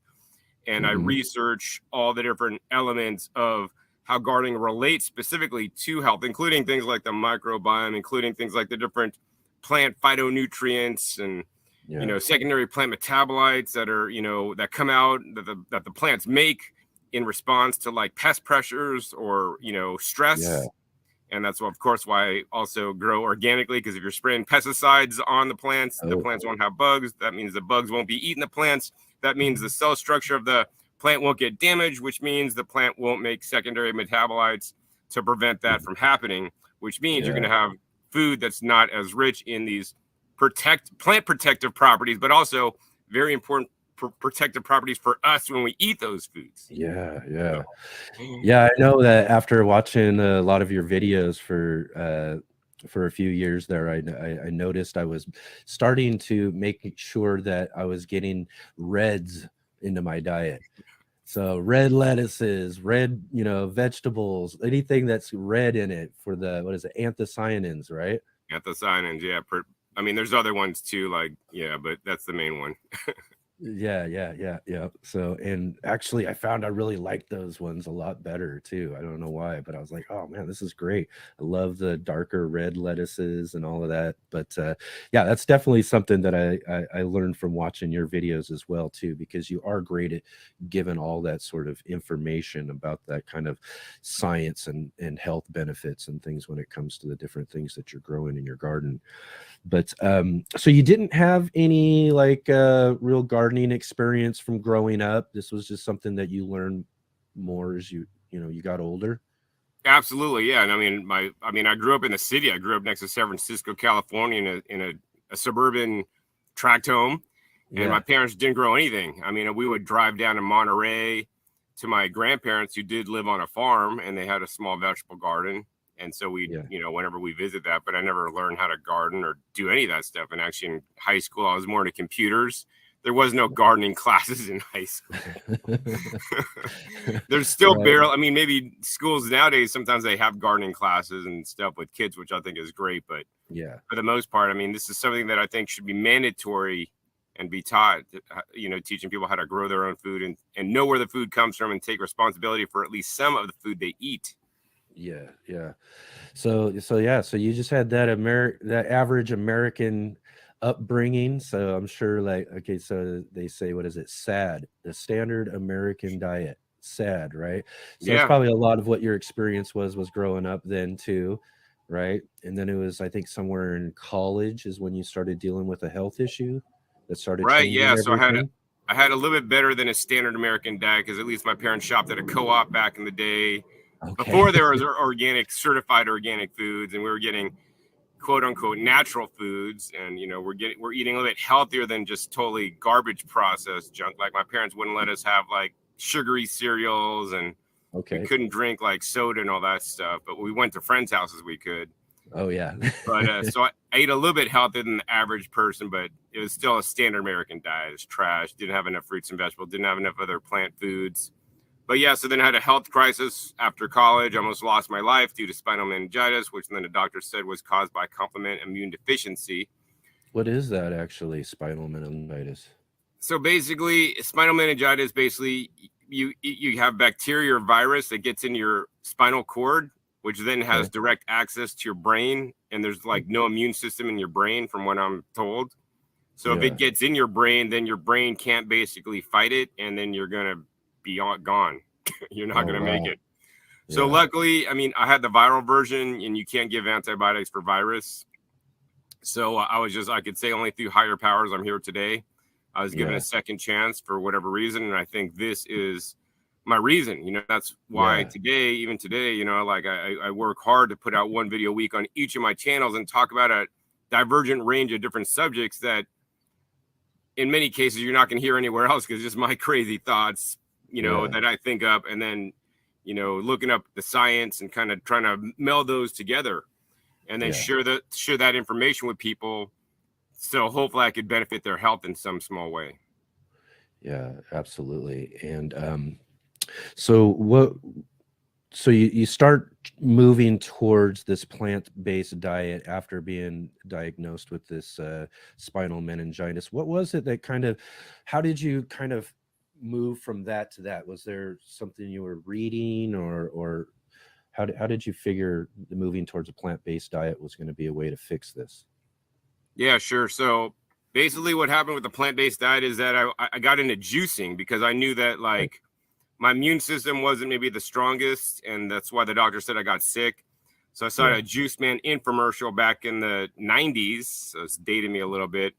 And I research all the different elements of how gardening relates specifically to health, including things like the microbiome, including things like the different plant phytonutrients and secondary plant metabolites that are that come out that the plants make in response to like pest pressures or, stress. And that's, of course, why I also grow organically, because if you're spraying pesticides on the plants won't have bugs. That means the bugs won't be eating the plants. That means the cell structure of the plant won't get damaged, which means the plant won't make secondary metabolites to prevent that from happening, which means you're going to have food that's not as rich in these plant protective properties, but also very important protective properties for us when we eat those foods. Yeah. I know that after watching a lot of your videos for a few years there, I noticed I was starting to make sure that I was getting reds into my diet. So red lettuces, red, vegetables, anything that's red in it for the, what is it, anthocyanins, right? Anthocyanins, yeah. There's other ones too, like, but that's the main one. Yeah. So, and actually I found I really liked those ones a lot better too. I don't know why, but I was like, oh man, this is great. I love the darker red lettuces and all of that. But that's definitely something that I learned from watching your videos as well too, because you are great at giving all that sort of information about that kind of science and health benefits and things when it comes to the different things that you're growing in your garden. But so you didn't have any like real gardening experience from growing up. This was just something that you learned more as you got older. Absolutely, yeah. And I grew up in the city. I grew up next to San Francisco, California, in a suburban tract home, and my parents didn't grow anything. We would drive down to Monterey to my grandparents, who did live on a farm, and they had a small vegetable garden. And so we, Yeah. you know, whenever we visit that, but I never learned how to garden or do any of that stuff. And actually in high school, I was more into computers. There was no gardening classes in high school. There's still Right. barely, I mean, maybe schools nowadays, sometimes they have gardening classes and stuff with kids, which I think is great. But Yeah. for the most part, I mean, this is something that I think should be mandatory and be taught, you know, teaching people how to grow their own food and know where the food comes from and take responsibility for at least some of the food they eat. Yeah. Yeah. So you just had that that average American upbringing. So I'm sure, like, okay, so they say, what is it? SAD, the standard American diet. SAD, right? So it's Yeah. probably a lot of what your experience was growing up then too, right? And then it was, I think, somewhere in college is when you started dealing with a health issue that started Right. changing Yeah. So everything. I had a little bit better than a standard American diet because at least my parents shopped at a co-op back in the day Okay. before there was certified organic foods, and we were getting quote unquote natural foods, and you know we're eating a little bit healthier than just totally garbage processed junk. Like my parents wouldn't let us have like sugary cereals, and we Okay. couldn't drink like soda and all that stuff. But when we went to friends' houses, we could. Oh yeah. But so I ate a little bit healthier than the average person, but it was still a standard American diet. It's trash. Didn't have enough fruits and vegetables. Didn't have enough other plant foods. But yeah, so then I had a health crisis after college. I almost lost my life due to spinal meningitis, which then the doctor said was caused by complement immune deficiency. What is that actually, spinal meningitis? So basically, spinal meningitis, basically you have bacteria or virus that gets in your spinal cord, which then has direct access to your brain. And there's like no immune system in your brain, from what I'm told. So if it gets in your brain, then your brain can't basically fight it, and then you're going to be gone. You're not going to make it. So luckily, I mean, I had the viral version, and you can't give antibiotics for virus. So I could say only through higher powers, I'm here today. I was given a second chance for whatever reason. And I think this is my reason, you know, that's why even today, you know, like I work hard to put out one video a week on each of my channels and talk about a divergent range of different subjects that in many cases you're not going to hear anywhere else, because it's just my crazy thoughts, you know, that I think up, and then, you know, looking up the science and kind of trying to meld those together and then share that information with people. So hopefully I could benefit their health in some small way. Yeah, absolutely. And so you start moving towards this plant-based diet after being diagnosed with this spinal meningitis. What was it that how did you kind of move from that to that? Was there something you were reading, or how did you figure the moving towards a plant-based diet was going to be a way to fix this? Yeah, sure. So basically what happened with the plant-based diet is that I got into juicing because I knew that like my immune system wasn't maybe the strongest, and that's why the doctor said I got sick. So I saw a Juice Man infomercial back in the 90s. So it's dating me a little bit.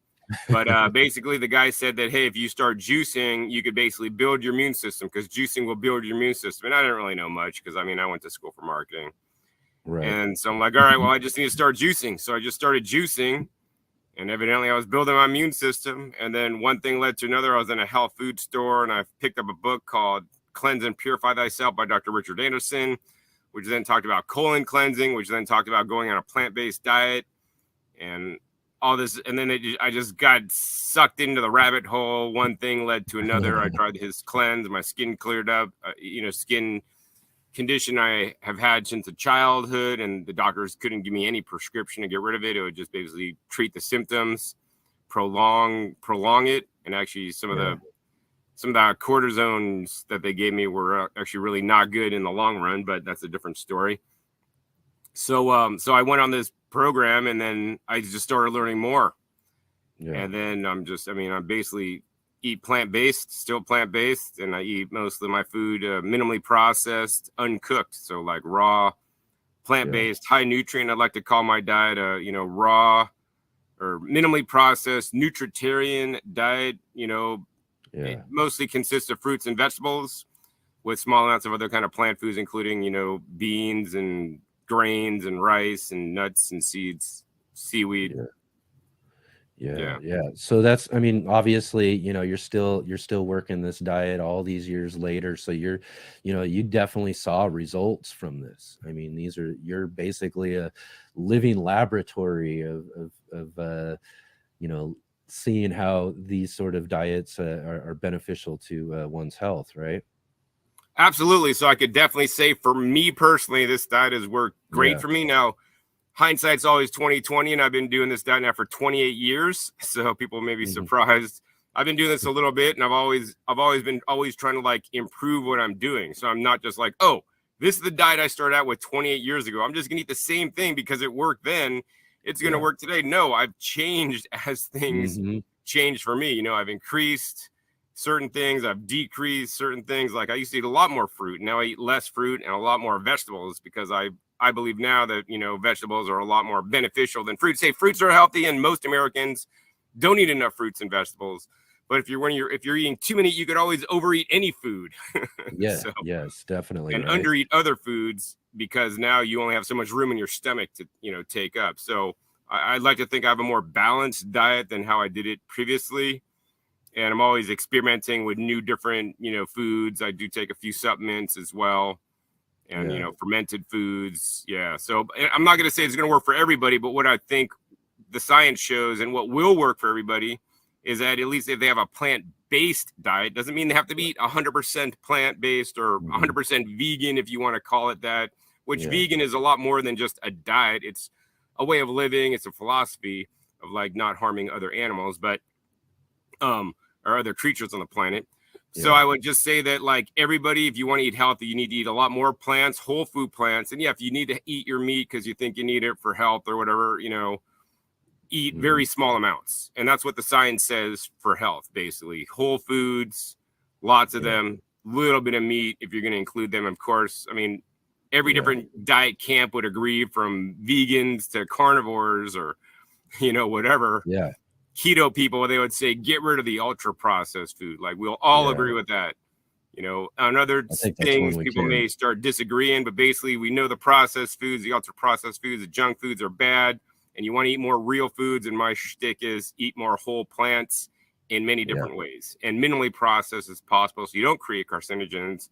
But basically the guy said that, hey, if you start juicing, you could basically build your immune system, because juicing will build your immune system. And I didn't really know much because, I mean, I went to school for marketing. Right. And so I'm like, all right, well, I just need to start juicing. So I just started juicing. And evidently I was building my immune system. And then one thing led to another. I was in a health food store and I picked up a book called Cleanse and Purify Thyself by Dr. Richard Anderson, which then talked about colon cleansing, which then talked about going on a plant-based diet and all this. And then I just got sucked into the rabbit hole. One thing led to another. I tried his cleanse. My skin cleared up, skin condition I have had since childhood, and the doctors couldn't give me any prescription to get rid of it. It would just basically treat the symptoms, prolong it. And actually some of the cortisones that they gave me were actually really not good in the long run, but that's a different story. So I went on this program, and then I just started learning more. And then I basically eat still plant-based, and I eat most of my food minimally processed, uncooked. So like raw, plant-based, high nutrient. I'd like to call my diet raw or minimally processed nutritarian diet. It mostly consists of fruits and vegetables with small amounts of other kind of plant foods, including, beans and grains and rice and nuts and seeds, seaweed. Yeah, yeah. So that's, I mean, obviously, you're still working this diet all these years later. So you definitely saw results from this. I mean, you're basically a living laboratory of seeing how these sort of diets are beneficial to one's health, right? Absolutely. So I could definitely say for me personally, this diet has worked great for me. Now, hindsight's always 2020, and I've been doing this diet now for 28 years. So people may be surprised. I've been doing this a little bit, and I've always been trying to like improve what I'm doing. So I'm not just like, oh, this is the diet I started out with 28 years ago. I'm just gonna eat the same thing because it worked then. It's gonna work today. No, I've changed as things changed for me. I've increased certain things, I've decreased certain things. Like I used to eat a lot more fruit. Now I eat less fruit and a lot more vegetables because I believe now that, vegetables are a lot more beneficial than fruits. Say fruits are healthy, and most Americans don't eat enough fruits and vegetables. But if you're eating too many, you could always overeat any food. Yeah. So, yes, definitely. And undereat other foods because now you only have so much room in your stomach to, take up. So I'd like to think I have a more balanced diet than how I did it previously. And I'm always experimenting with new different, foods. I do take a few supplements as well. And, fermented foods. Yeah. So I'm not going to say it's going to work for everybody, but what I think the science shows and what will work for everybody is that at least if they have a plant-based diet, doesn't mean they have to be 100% plant-based or 100% vegan, if you want to call it that, which vegan is a lot more than just a diet. It's a way of living. It's a philosophy of like not harming other animals, but, or other creatures on the planet. So I would just say that like everybody, if you want to eat healthy, you need to eat a lot more plants, whole food plants. And if you need to eat your meat because you think you need it for health or whatever, eat very small amounts. And that's what the science says for health, basically. Whole foods, lots of them, little bit of meat if you're going to include them, of course. I mean, every different diet camp would agree, from vegans to carnivores or, whatever. Yeah. Keto people, they would say get rid of the ultra processed food. Like we'll all agree with that. On other things people may start disagreeing, but basically we know the processed foods, the ultra processed foods, the junk foods are bad, and you want to eat more real foods. And my shtick is eat more whole plants in many different ways, and minimally processed as possible, so you don't create carcinogens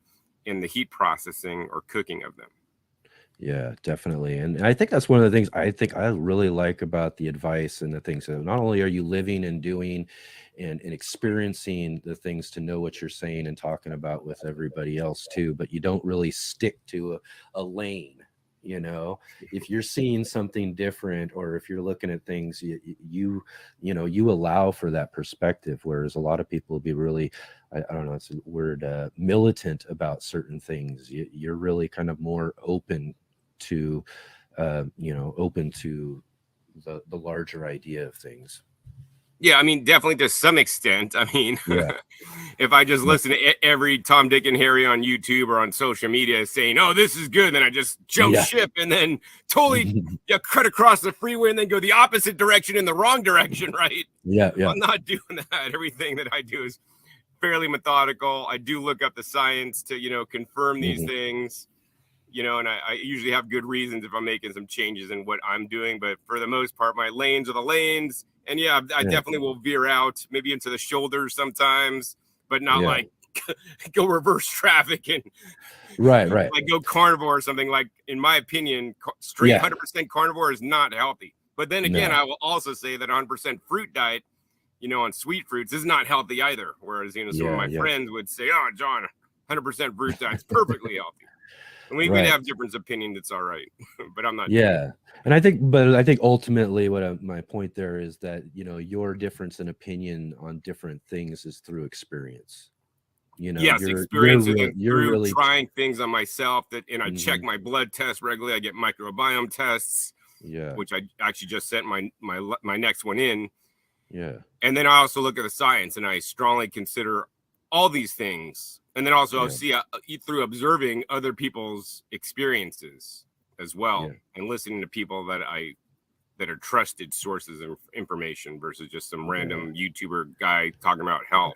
in the heat processing or cooking of them. Yeah, definitely. And I think that's one of the things I think I really like about the advice and the things that not only are you living and doing and experiencing the things to know what you're saying and talking about with everybody else too, but you don't really stick to a lane. If you're seeing something different, or if you're looking at things, you allow for that perspective. Whereas a lot of people will be really, I don't know, it's a word, militant about certain things. You're really kind of more open to open to the larger idea of things. Yeah, I mean, definitely to some extent. I mean, if I just listen to every Tom, Dick, and Harry on YouTube or on social media saying, oh, this is good, then I just jump ship and then totally cut across the freeway and then go the opposite direction in the wrong direction, right? Yeah. I'm not doing that. Everything that I do is fairly methodical. I do look up the science to, confirm these things. And I usually have good reasons if I'm making some changes in what I'm doing. But for the most part, my lanes are the lanes. And I definitely will veer out maybe into the shoulders sometimes, but not like go reverse traffic and right. Like go carnivore or something. Like, in my opinion, straight 100% carnivore is not healthy. But then again, I will also say that 100% fruit diet, on sweet fruits is not healthy either. Whereas, some of my friends would say, oh, John, 100% fruit diet's perfectly healthy. And we could have different opinions. It's all right, but I'm not. And I think ultimately what my point there is that, your difference in opinion on different things is through experience. Yes, experiencing through really trying things on myself and I check my blood tests regularly. I get microbiome tests, which I actually just sent my next one in. And then I also look at the science, and I strongly consider all these things. And then also see through observing other people's experiences as well, and listening to people that are trusted sources of information versus just some random YouTuber guy talking about health.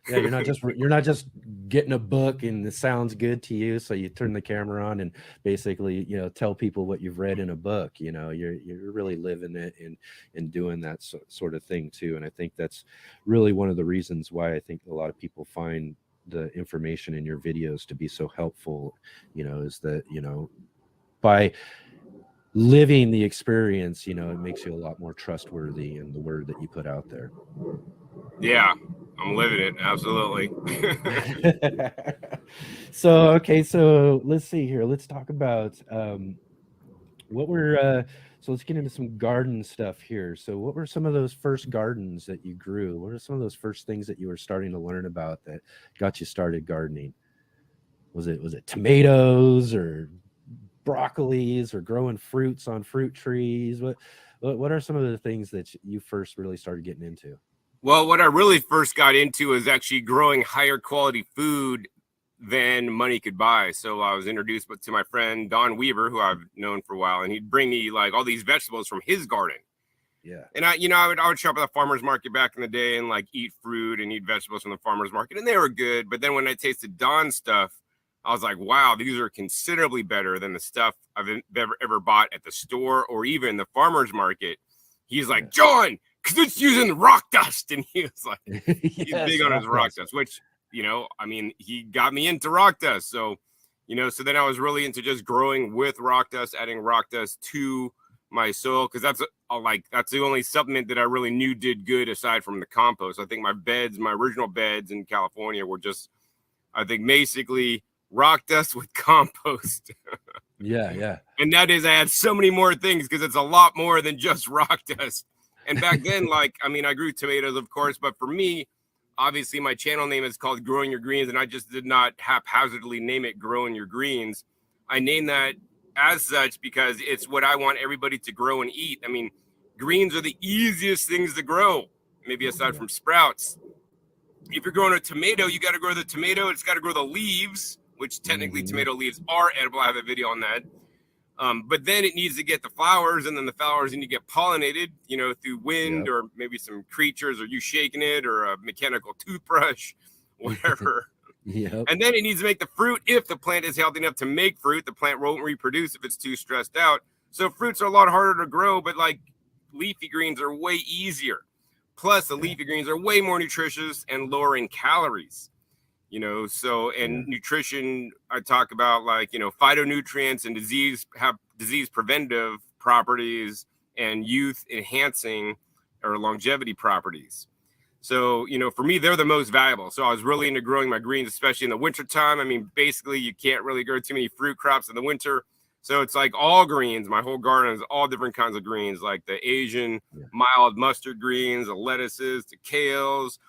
Yeah, you're not just getting a book and it sounds good to you, so you turn the camera on and basically, tell people what you've read in a book. You're really living it and doing that sort of thing too. And I think that's really one of the reasons why I think a lot of people find the information in your videos to be so helpful, is that, by living the experience, it makes you a lot more trustworthy in the word that you put out there. Yeah, I'm living it. Absolutely. So let's see here. Let's talk about what were so let's get into some garden stuff here. So what were some of those first gardens that you grew? What are some of those first things that you were starting to learn about that got you started gardening? Was it tomatoes or broccolis or growing fruits on fruit trees? What are some of the things that you first really started getting into? Well, what I really first got into is actually growing higher quality food than money could buy. So I was introduced to my friend Don Weaver, who I've known for a while, and he'd bring me like all these vegetables from his garden. Yeah. And I would shop at the farmer's market back in the day and like eat fruit and eat vegetables from the farmer's market, and they were good. But then when I tasted Don's stuff, I was like, wow, these are considerably better than the stuff I've ever bought at the store or even the farmer's market. He's like, John, because it's using rock dust. And he was like, he's big on his rock dust, which, he got me into rock dust. So, so then I was really into just growing with rock dust, adding rock dust to my soil, because that's the only supplement that I really knew did good aside from the compost. I think my original beds in California were just, I think, basically rock dust with compost. Yeah. And that is, I had so many more things because it's a lot more than just rock dust. And back then, I grew tomatoes, of course, but for me, obviously my channel name is called Growing Your Greens, and I just did not haphazardly name it Growing Your Greens. I named that as such because it's what I want everybody to grow and eat. I mean, greens are the easiest things to grow, maybe aside from sprouts. If you're growing a tomato, you got to grow the tomato. It's got to grow the leaves, which technically tomato leaves are edible. I have a video on that. But then it needs to get the flowers, and then the flowers need to get pollinated, through wind or maybe some creatures or you shaking it or a mechanical toothbrush, whatever. And then it needs to make the fruit. If the plant is healthy enough to make fruit, the plant won't reproduce if it's too stressed out. So fruits are a lot harder to grow, but like leafy greens are way easier. Plus the leafy greens are way more nutritious and lower in calories. Nutrition, I talk about phytonutrients and disease preventive properties and youth enhancing or longevity properties. So, for me, they're the most valuable. So I was really into growing my greens, especially in the wintertime. I mean, basically you can't really grow too many fruit crops in the winter. So it's like all greens. My whole garden is all different kinds of greens, like the Asian mild mustard greens, the lettuces, the kales,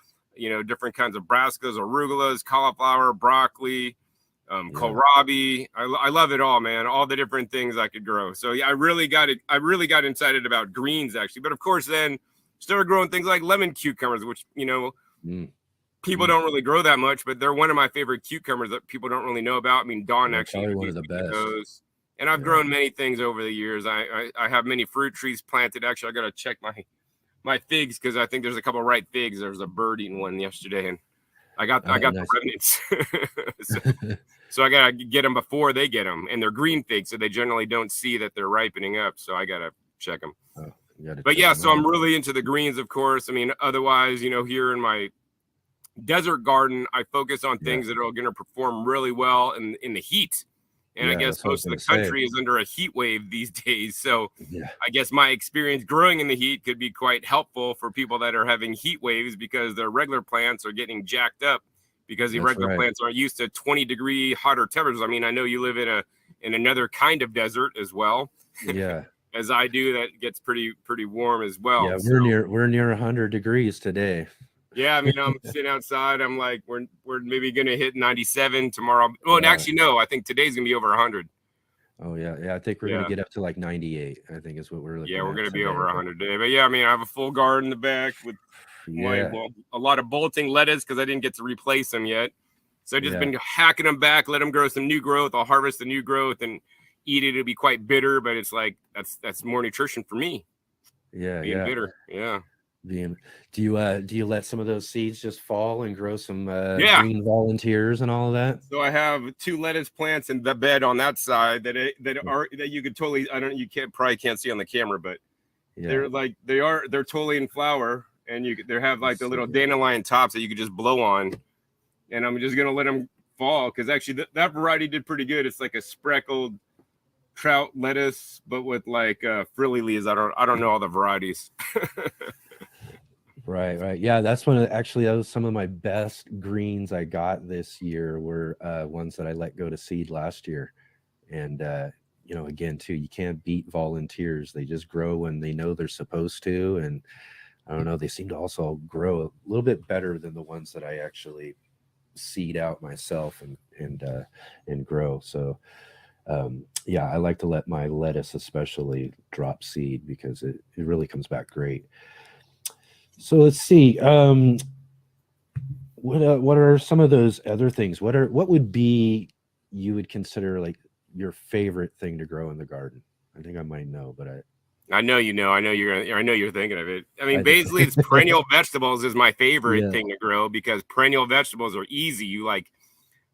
different kinds of brassicas, arugulas, cauliflower, broccoli, kohlrabi. I love it all, man. All the different things I could grow. So yeah, I really got excited about greens actually. But of course, then started growing things like lemon cucumbers, which people don't really grow that much, but they're one of my favorite cucumbers that people don't really know about. I mean, Dawn actually one of the best. Those. And I've grown many things over the years. I have many fruit trees planted. Actually, I got to check my figs because I think there's a couple of ripe figs. There was a bird eating one yesterday, and I got nice. the remnants. so I gotta get them before they get them, and they're green figs, so they generally don't see that they're ripening up. So I gotta check them. But yeah, so I'm really into the greens, of course. I mean, otherwise, here in my desert garden, I focus on things that are going to perform really well in the heat. And I guess most of the country is under a heat wave these days. So I guess my experience growing in the heat could be quite helpful for people that are having heat waves because their regular plants are getting jacked up because the regular plants aren't used to 20-degree hotter temperatures. I mean, I know you live in another kind of desert as well. Yeah. As I do, that gets pretty warm as well. Yeah, we're near 100 degrees today. Yeah, I mean, I'm sitting outside. I'm like, we're maybe gonna hit 97 tomorrow. Well, actually, no. I think today's gonna be over 100. Oh yeah. I think we're gonna get up to like 98. I think is what we're looking. Yeah, we're gonna be over 100 today. But yeah, I mean, I have a full garden in the back with a lot of bolting lettuce because I didn't get to replace them yet. So I've just been hacking them back, let them grow some new growth. I'll harvest the new growth and eat it. It'll be quite bitter, but it's like that's more nutrition for me. Yeah, Being bitter. Yeah. Do you let some of those seeds just fall and grow some Yeah. green volunteers and all of that? So I have 2 lettuce plants in the bed on that side that you could totally, you probably can't see on the camera, but they're totally in flower, and they have like the little dandelion tops that you could just blow on, and I'm just gonna let them fall because actually that variety did pretty good. It's like a speckled trout lettuce, but with like frilly leaves. I don't know all the varieties. Right. Yeah, that's that was some of my best greens I got this year were ones that I let go to seed last year. And again too, you can't beat volunteers. They just grow when they know they're supposed to. And I don't know, they seem to also grow a little bit better than the ones that I actually seed out myself and grow. So I like to let my lettuce especially drop seed because it really comes back great. So let's see. What are some of those other things? What would be you would consider like your favorite thing to grow in the garden? I think I might know, but I know you know. I know you're thinking of it. I mean, basically, it's perennial vegetables is my favorite thing to grow because perennial vegetables are easy. You like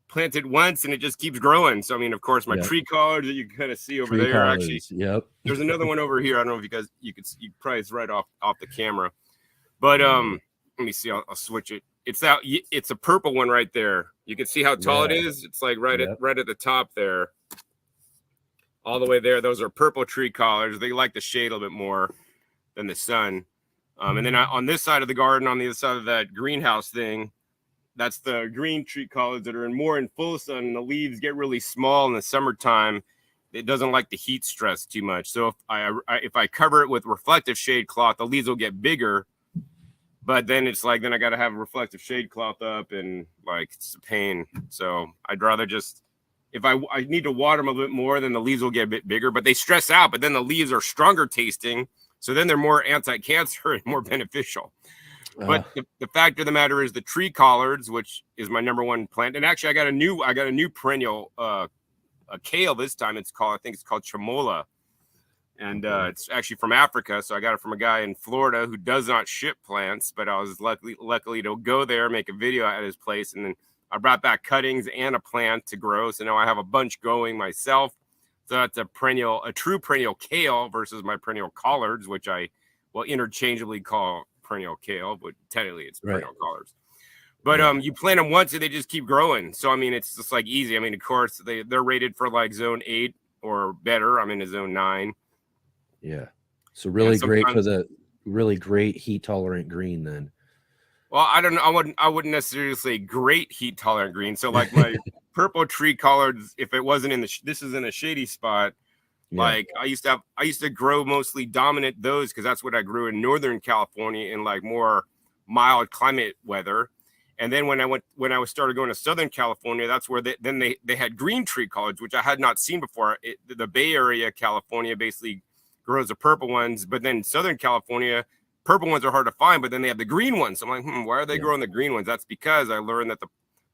plant it once and it just keeps growing. So I mean, of course, my tree collards that you can kind of see over there. Actually, there's another one over here. I don't know if you guys you probably it's right off the camera. But let me see. I'll switch it. It's a purple one right there. You can see how tall it is. It's like right at the top there, all the way there. Those are purple tree collards. They like the shade a little bit more than the sun. And then on this side of the garden, on the other side of that greenhouse thing, that's the green tree collards that are more in full sun. And the leaves get really small in the summertime. It doesn't like the heat stress too much. So if I cover it with reflective shade cloth, the leaves will get bigger. But then it's like, then I got to have a reflective shade cloth up and like, it's a pain. So I'd rather just, if I need to water them a little bit more, then the leaves will get a bit bigger, but they stress out, but then the leaves are stronger tasting. So then they're more anti-cancer and more beneficial. But the fact of the matter is the tree collards, which is my number one plant. And actually I got a new perennial, a kale this time. I think it's called chamola. And it's actually from Africa. So I got it from a guy in Florida who does not ship plants, but I was luckily to go there, make a video at his place. And then I brought back cuttings and a plant to grow. So now I have a bunch going myself. So that's a true perennial kale versus my perennial collards, which I will interchangeably call perennial kale, but technically it's perennial collards. But you plant them once and they just keep growing. So, I mean, it's just like easy. I mean, of course, they're rated for like zone 8 or better. I'm in a zone 9. Yeah. So really great for the really great heat tolerant green then. Well, I don't know. I wouldn't necessarily say great heat tolerant green. So like my purple tree collards, if it wasn't this is in a shady spot. Like I used to grow mostly dominant those because that's what I grew in Northern California in like more mild climate weather. And then when I started going to Southern California, that's where they had green tree collards, which I had not seen before. The Bay Area, California, basically grows the purple ones, but then Southern California, purple ones are hard to find, but then they have the green ones. So I'm like, why are they growing the green ones? That's because I learned that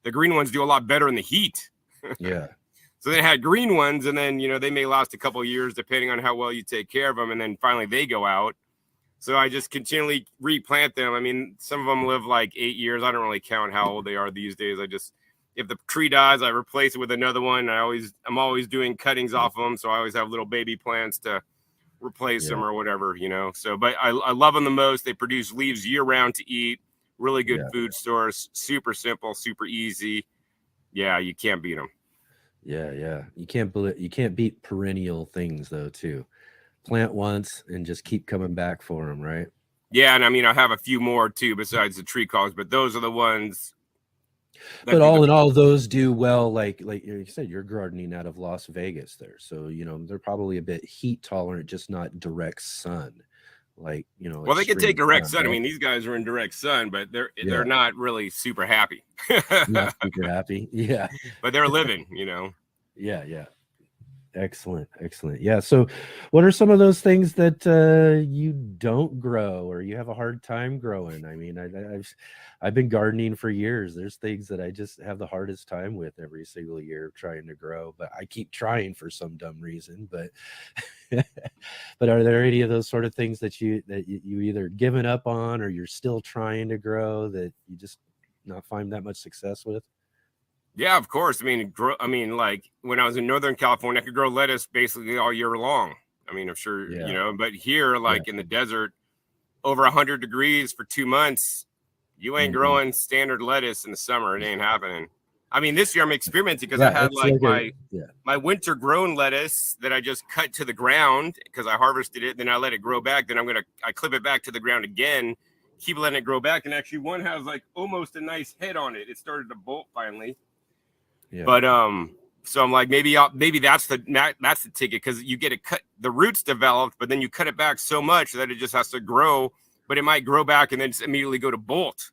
the green ones do a lot better in the heat. So they had green ones, and then, they may last a couple of years depending on how well you take care of them. And then finally they go out. So I just continually replant them. I mean, some of them live like 8 years. I don't really count how old they are these days. If the tree dies, I replace it with another one. I'm always doing cuttings off of them. So I always have little baby plants to replace them or whatever, So, but I love them the most. They produce leaves year round to eat. Really good food source. Super simple, super easy. Yeah, you can't beat them. Yeah. You can't beat perennial things though too. Plant once and just keep coming back for them, right? Yeah, and I mean I have a few more too besides the tree collards, but those are the ones. But all in all, those do well. Like you said, you're gardening out of Las Vegas there, so they're probably a bit heat tolerant, just not direct sun. Like well, they can take direct sun. Right? I mean, these guys are in direct sun, but they're not really super happy. Not super happy, yeah. But they're living, Yeah. Excellent. Yeah. So what are some of those things that you don't grow or you have a hard time growing? I mean, I've been gardening for years. There's things that I just have the hardest time with every single year trying to grow, but I keep trying for some dumb reason. But but are there any of those sort of things that you either given up on or you're still trying to grow that you just not find that much success with? Yeah, of course. I mean, like when I was in Northern California, I could grow lettuce basically all year long. I mean, I'm sure, but here, like in the desert, over 100 degrees for 2 months, you ain't growing standard lettuce in the summer. It ain't happening. I mean, this year I'm experimenting because I had my winter grown lettuce that I just cut to the ground because I harvested it. Then I let it grow back. Then I clip it back to the ground again, keep letting it grow back. And actually one has like almost a nice head on it. It started to bolt finally. Yeah. But so I'm like, maybe that's the ticket because you get it cut, the roots developed, but then you cut it back so much that it just has to grow, but it might grow back and then just immediately go to bolt.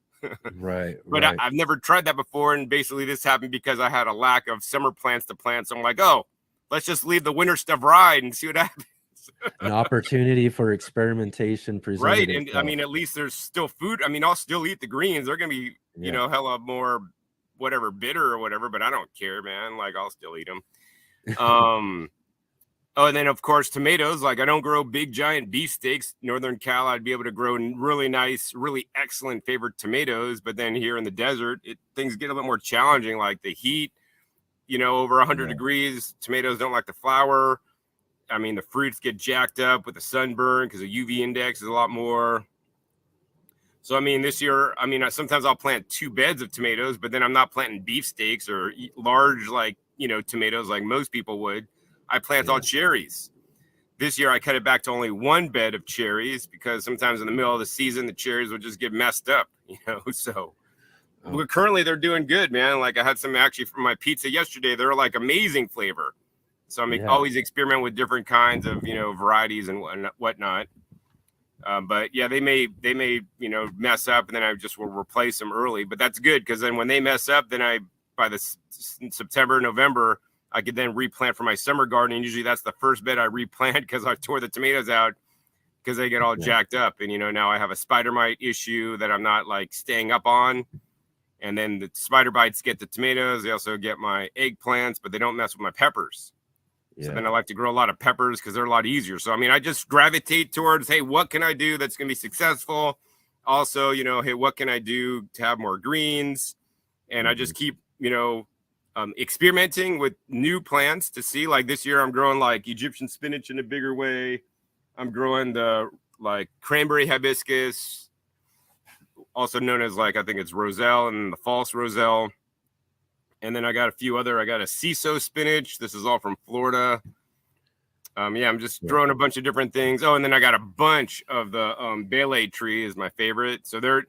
Right. But I've never tried that before, and basically this happened because I had a lack of summer plants to plant. So I'm like, oh, let's just leave the winter stuff ride and see what happens. An opportunity for experimentation presented right, and itself. I mean, at least there's still food. I mean, I'll still eat the greens. They're gonna be, hella more whatever bitter or whatever, but I don't care, man. Like I'll still eat them. Oh, and then of course tomatoes. Like I don't grow big giant beefsteaks. Northern Cal, I'd be able to grow really nice, really excellent favorite tomatoes. But then here in the desert, things get a little more challenging. Like the heat, over 100 degrees, tomatoes don't like to flower. I mean, the fruits get jacked up with the sunburn because the UV index is a lot more. So, I mean, this year, sometimes I'll plant 2 beds of tomatoes, but then I'm not planting beefsteaks or large, tomatoes like most people would. I plant all cherries. This year, I cut it back to only 1 bed of cherries because sometimes in the middle of the season, the cherries will just get messed up, So currently they're doing good, man. Like I had some actually from my pizza yesterday. They're like amazing flavor. So I'm always experiment with different kinds of, varieties and whatnot. But yeah, they may, mess up and then I just will replace them early, but that's good. Because then when they mess up, then by the September, November, I could then replant for my summer garden. And usually that's the first bed I replant because I tore the tomatoes out because they get all jacked up. And, now I have a spider mite issue that I'm not like staying up on. And then the spider bites get the tomatoes. They also get my eggplants, but they don't mess with my peppers. So then I like to grow a lot of peppers because they're a lot easier. So, I just gravitate towards, hey, what can I do that's going to be successful? Also, hey, what can I do to have more greens? And I just keep, experimenting with new plants to see. Like this year, I'm growing like Egyptian spinach in a bigger way. I'm growing the like cranberry hibiscus, also known as I think it's roselle and the false roselle. And then I got a CISO spinach. This is all from Florida. I'm just growing a bunch of different things. Oh, and then I got a bunch of the Bailey tree is my favorite. So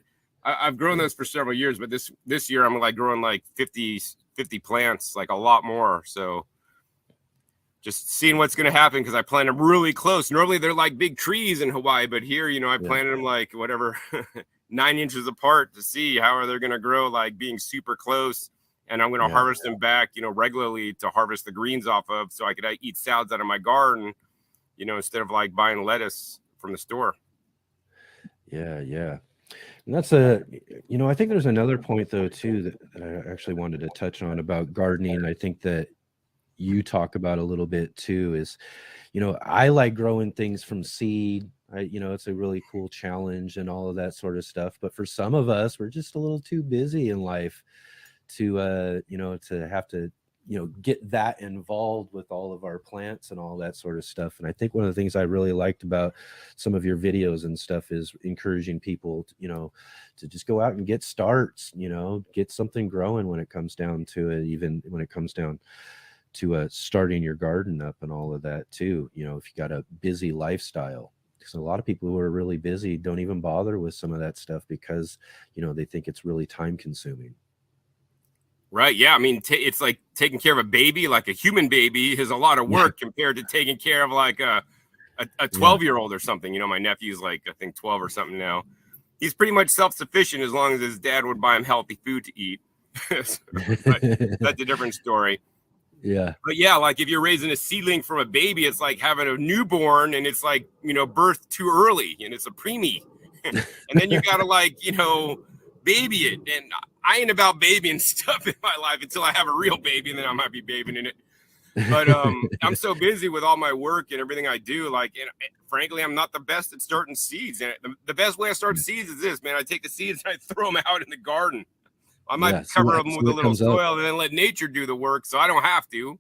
I've grown those for several years, but this year I'm like growing like 50 plants, like a lot more. So just seeing what's going to happen because I plant them really close. Normally they're like big trees in Hawaii, but here, I planted them like whatever, 9 inches apart to see how are they going to grow, like being super close. And I'm going to harvest them back, regularly to harvest the greens off of so I could eat salads out of my garden, instead of like buying lettuce from the store. Yeah. And that's I think there's another point though, too, that I actually wanted to touch on about gardening. I think that you talk about a little bit too is, I like growing things from seed. It's a really cool challenge and all of that sort of stuff. But for some of us, we're just a little too busy in life to have to get that involved with all of our plants and all that sort of stuff. And I think one of the things I really liked about some of your videos and stuff is encouraging people to just go out and get starts, get something growing when it comes down to it, even when it comes down to starting your garden up and all of that too. If you got a busy lifestyle, because a lot of people who are really busy don't even bother with some of that stuff because they think it's really time consuming. Right. Yeah. It's like taking care of a baby, like a human baby, is a lot of work compared to taking care of like a 12-year-old or something. My nephew's like, I think 12 or something now. He's pretty much self-sufficient as long as his dad would buy him healthy food to eat. But that's a different story. Yeah. But yeah, like if you're raising a seedling from a baby, it's like having a newborn, and it's like, birth too early, and it's a preemie. And then you got to like, baby it. And I ain't about babying stuff in my life until I have a real baby, and then I might be babying it. But I'm so busy with all my work and everything I do. Like, and frankly, I'm not the best at starting seeds. And the best way I start seeds is this, man. I take the seeds and I throw them out in the garden. I might cover them with a little soil and then let nature do the work, so I don't have to.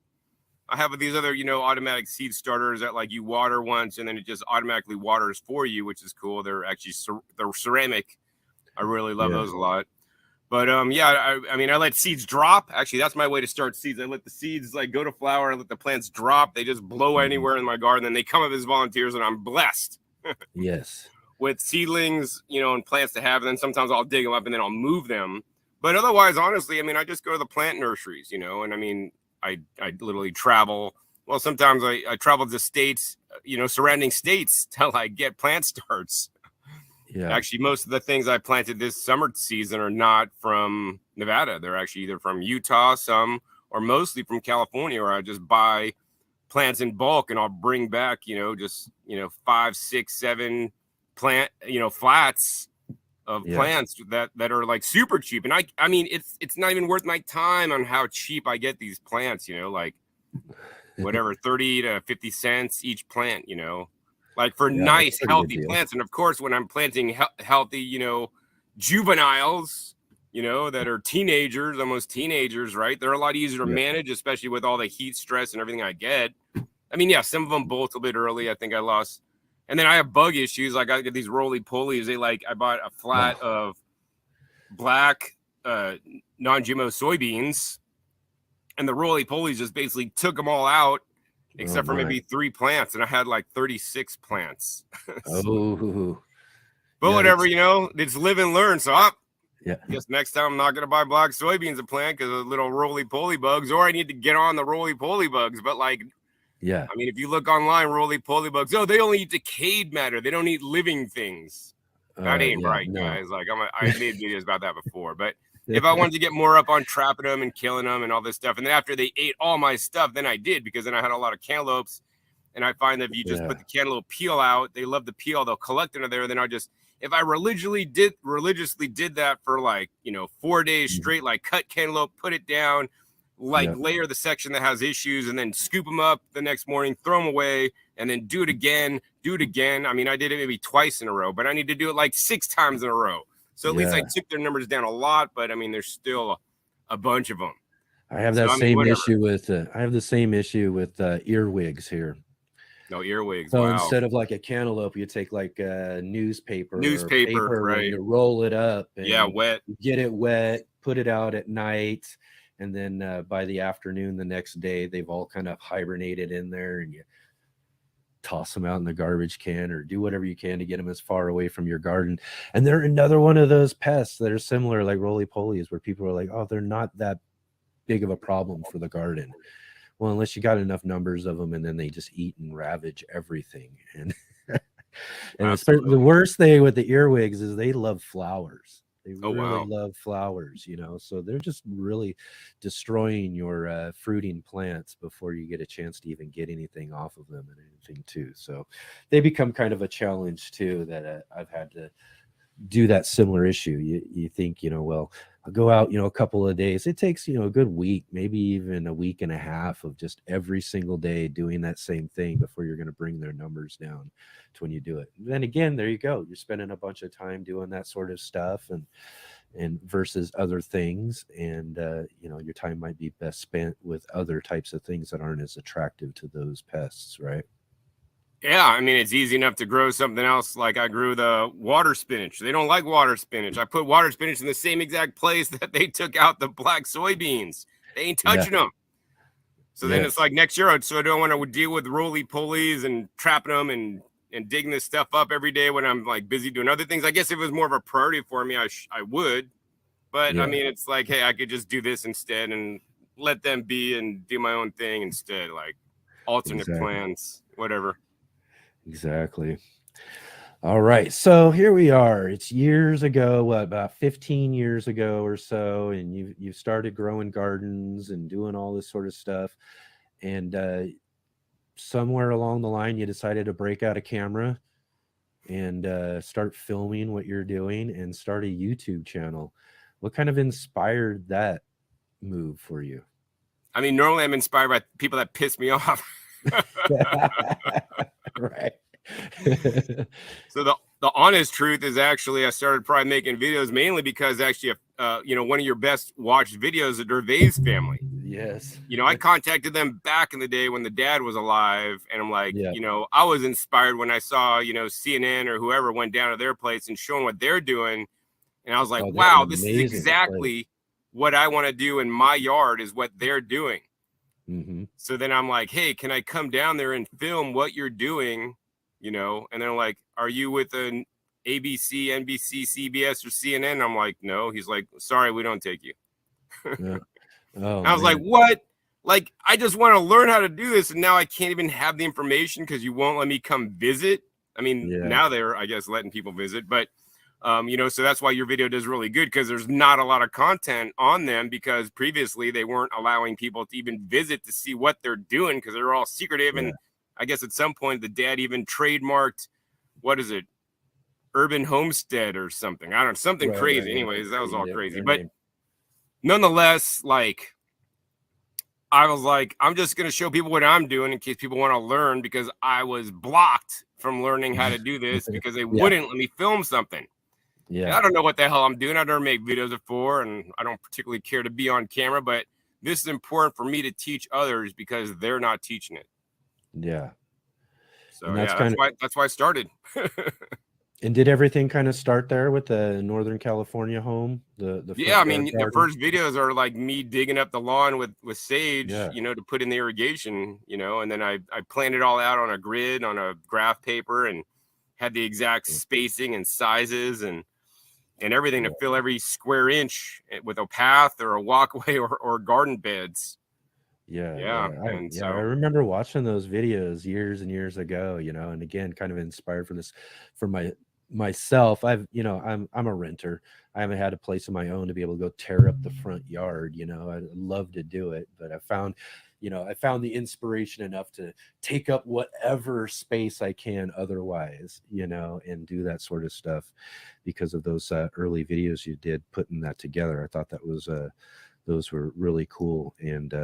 I have these other, automatic seed starters that like you water once and then it just automatically waters for you, which is cool. They're actually they're ceramic. I really love those a lot. But I mean, I let seeds drop. Actually, that's my way to start seeds. I let the seeds like go to flower. I let the plants drop. They just blow anywhere in my garden. And they come up as volunteers, and I'm blessed. Yes. With seedlings, and plants to have. And then sometimes I'll dig them up and then I'll move them. But otherwise, honestly, I mean, I just go to the plant nurseries, and I mean, I literally travel. Well, sometimes I travel to states, surrounding states till I get plant starts. Yeah. Actually, most of the things I planted this summer season are not from Nevada. They're actually either from Utah, some, or mostly from California, where I just buy plants in bulk and I'll bring back, just, 5, 6, 7 plant, flats of plants that are like super cheap. And I mean, it's not even worth my time on how cheap I get these plants, like whatever, 30 to 50 cents each plant, like for nice, healthy plants. And of course, when I'm planting healthy, juveniles, that are teenagers, almost teenagers, right? They're a lot easier to manage, especially with all the heat stress and everything I get. I mean, some of them bolt a bit early. I think I lost. And then I have bug issues. Like I get these roly-polies. I bought a flat of black non-GMO soybeans, and the roly-polies just basically took them all out, except for maybe 3 plants, and I had like 36 plants. But whatever, it's live and learn. So I guess next time I'm not going to buy black soybeans to plant because of little roly-poly bugs, or I need to get on the roly-poly bugs. But like, I mean, if you look online, roly-poly bugs, they only eat decayed matter. They don't eat living things. That ain't right, guys. Like I made videos about that before. But if I wanted to get more up on trapping them and killing them and all this stuff, and then after they ate all my stuff, then I did, because then I had a lot of cantaloupes. And I find that if you just put the cantaloupe peel out, they love the peel, they'll collect under there. And then if I religiously did that for like, 4 days straight, like cut cantaloupe, put it down, layer the section that has issues, and then scoop them up the next morning, throw them away, and then do it again. I mean, I did it maybe twice in a row, but I need to do it like 6 times in a row. So at least I took their numbers down a lot, but I mean, there's still a bunch of them. I have that same issue with earwigs here. No earwigs. So instead of like a cantaloupe, you take like a newspaper, right? You roll it up. And wet. Get it wet. Put it out at night, and then by the afternoon the next day, they've all kind of hibernated in there, and you toss them out in the garbage can or do whatever you can to get them as far away from your garden. And they're another one of those pests that are similar, like roly-polies, where people are like, oh, they're not that big of a problem for the garden. Well, unless you got enough numbers of them, and then they just eat and ravage everything. And especially the worst thing with the earwigs is they love flowers. They really love flowers, so they're just really destroying your fruiting plants before you get a chance to even get anything off of them and anything too. So they become kind of a challenge too, that I've had to do that similar issue. You think, well, I'll go out, a couple of days. It takes, a good week, maybe even a week and a half of just every single day doing that same thing before you're going to bring their numbers down to when you do it. And then again, there you go. You're spending a bunch of time doing that sort of stuff and versus other things. And, your time might be best spent with other types of things that aren't as attractive to those pests, right? Yeah, I mean, it's easy enough to grow something else. Like I grew the water spinach. They don't like water spinach. I put water spinach in the same exact place that they took out the black soybeans. They ain't touching them. So then it's like next year, so I don't want to deal with roly-polies and trapping them and digging this stuff up every day when I'm like busy doing other things. I guess if it was more of a priority for me, I would. But I mean, it's like, hey, I could just do this instead and let them be and do my own thing instead, like alternate plans, whatever. Exactly. All right, so here we are. It's years ago, what, about 15 years ago or so, and you started growing gardens and doing all this sort of stuff. And somewhere along the line, you decided to break out a camera and start filming what you're doing and start a YouTube channel. What kind of inspired that move for you? I mean, normally I'm inspired by people that piss me off. Right. So the honest truth is actually I started probably making videos mainly because actually, one of your best watched videos is the Gervais family. Yes. I contacted them back in the day when the dad was alive, and I'm like, Yeah. I was inspired when I saw, CNN or whoever went down to their place and showing what they're doing. And I was like, wow, this is exactly what I want to do in my yard is what they're doing. Mm-hmm. So then I'm like, hey, can I come down there and film what you're doing? And they're like, are you with an ABC, NBC, CBS, or CNN? And I'm like, no. He's like, sorry, we don't take you. Yeah. Oh, I was like, what? Like, I just want to learn how to do this. And now I can't even have the information because you won't let me come visit. I mean, now they're, I guess, letting people visit. But, so that's why your video does really good because there's not a lot of content on them because previously they weren't allowing people to even visit to see what they're doing because they're all secretive. And I guess at some point the dad even trademarked, what is it? Urban Homestead or something. I don't know, something crazy. Anyways, that was all crazy. But nonetheless, like, I was like, I'm just going to show people what I'm doing in case people want to learn because I was blocked from learning how to do this because they wouldn't let me film something. Yeah. And I don't know what the hell I'm doing. I never make videos before, and I don't particularly care to be on camera, but this is important for me to teach others because they're not teaching it. Yeah. So that's why I started. And did everything kind of start there with the Northern California home? I mean, the first videos are like me digging up the lawn with sage, to put in the irrigation, and then I planned it all out on a grid, on a graph paper, and had the exact spacing and sizes and everything to fill every square inch with a path or a walkway or garden beds. I remember watching those videos years and years ago, and again, kind of inspired for myself. I'm a renter. I haven't had a place of my own to be able to go tear up the front yard. I'd love to do it, but I found the inspiration enough to take up whatever space I can otherwise, and do that sort of stuff because of those early videos you did putting that together. I thought that was those were really cool. And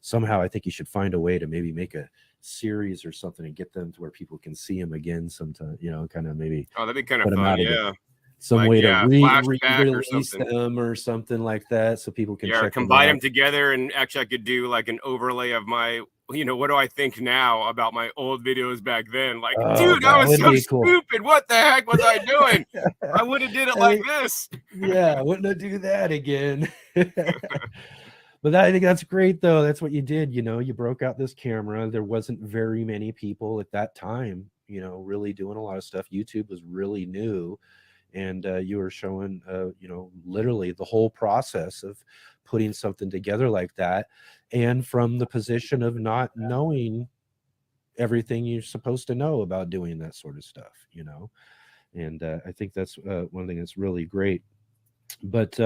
somehow I think you should find a way to maybe make a series or something and get them to where people can see them again sometime, kind of maybe. Oh, that'd be kind of fun. Yeah. Some way to re-release them or something like that so people can check combine them together. And actually I could do like an overlay of my, what do I think now about my old videos back then? Like, dude, I was so stupid. What the heck was I doing? I would have did it like this. Yeah, I wouldn't have do that again. But I think that's great, though. That's what you did. You broke out this camera. There wasn't very many people at that time, really doing a lot of stuff. YouTube was really new. And you were showing, literally the whole process of putting something together like that. And from the position of not knowing everything you're supposed to know about doing that sort of stuff, And I think that's one thing that's really great. But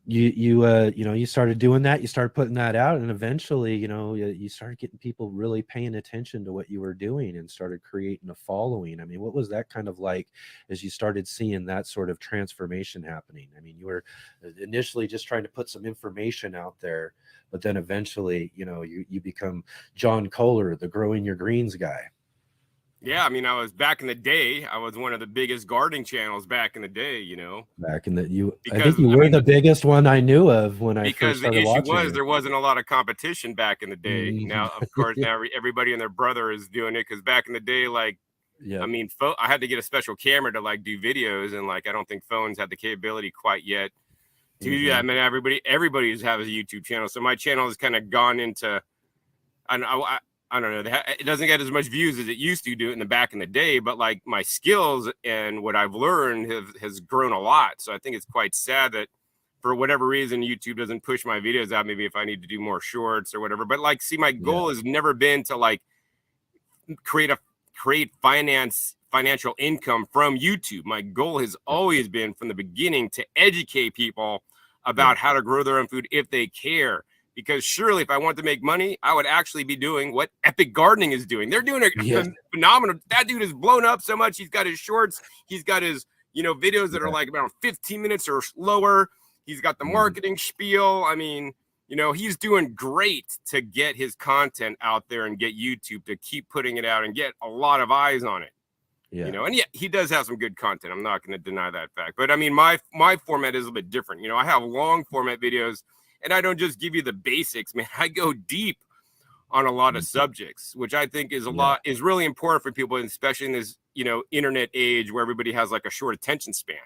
you started doing that, you started putting that out, and eventually, you started getting people really paying attention to what you were doing and started creating a following. I mean, what was that kind of like as you started seeing that sort of transformation happening? I mean, you were initially just trying to put some information out there, but then eventually, you become John Kohler, the Growing Your Greens guy. Yeah, I mean, I was back in the day. I was one of the biggest gardening channels back in the day. Back in I think you were the biggest one I knew of when I first started watching. Because the issue was there wasn't a lot of competition back in the day. Now, of course, now everybody and their brother is doing it. Because back in the day, I mean, I had to get a special camera to do videos, and I don't think phones had the capability quite yet to do that. I mean, everybody has a YouTube channel, so my channel has kind of gone into, I don't know. It doesn't get as much views as it used to do in the back in the day, but my skills and what I've learned has grown a lot. So I think it's quite sad that for whatever reason, YouTube doesn't push my videos out. Maybe if I need to do more shorts or whatever, but my goal has never been to create financial income from YouTube. My goal has always been from the beginning to educate people about how to grow their own food if they care. Because surely if I want to make money, I would actually be doing what Epic Gardening is doing. They're doing a phenomenal. That dude is blown up so much. He's got his shorts. He's got his, videos that are like around 15 minutes or lower. He's got the marketing spiel. I mean, he's doing great to get his content out there and get YouTube to keep putting it out and get a lot of eyes on it. Yeah. And yeah, he does have some good content. I'm not going to deny that fact. But I mean, my format is a little bit different. I have long format videos, and I don't just give you the basics, man. I go deep on a lot of subjects, which I think is is really important for people, especially in this, internet age where everybody has like a short attention span.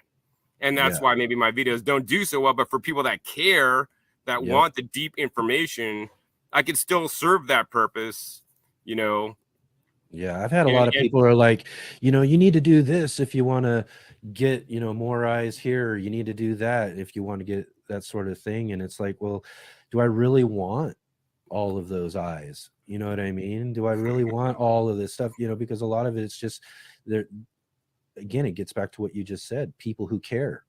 And that's why maybe my videos don't do so well. But for people that care, that want the deep information, I could still serve that purpose, Yeah, I've had a lot of people who are like, you need to do this if you want to get, more eyes here, or you need to do that if you want to get that sort of thing. And it's like, well, do I really want all of those eyes? You know what I mean? Do I really want all of this stuff? Because a lot of it's just there. Again, it gets back to what you just said, people who care.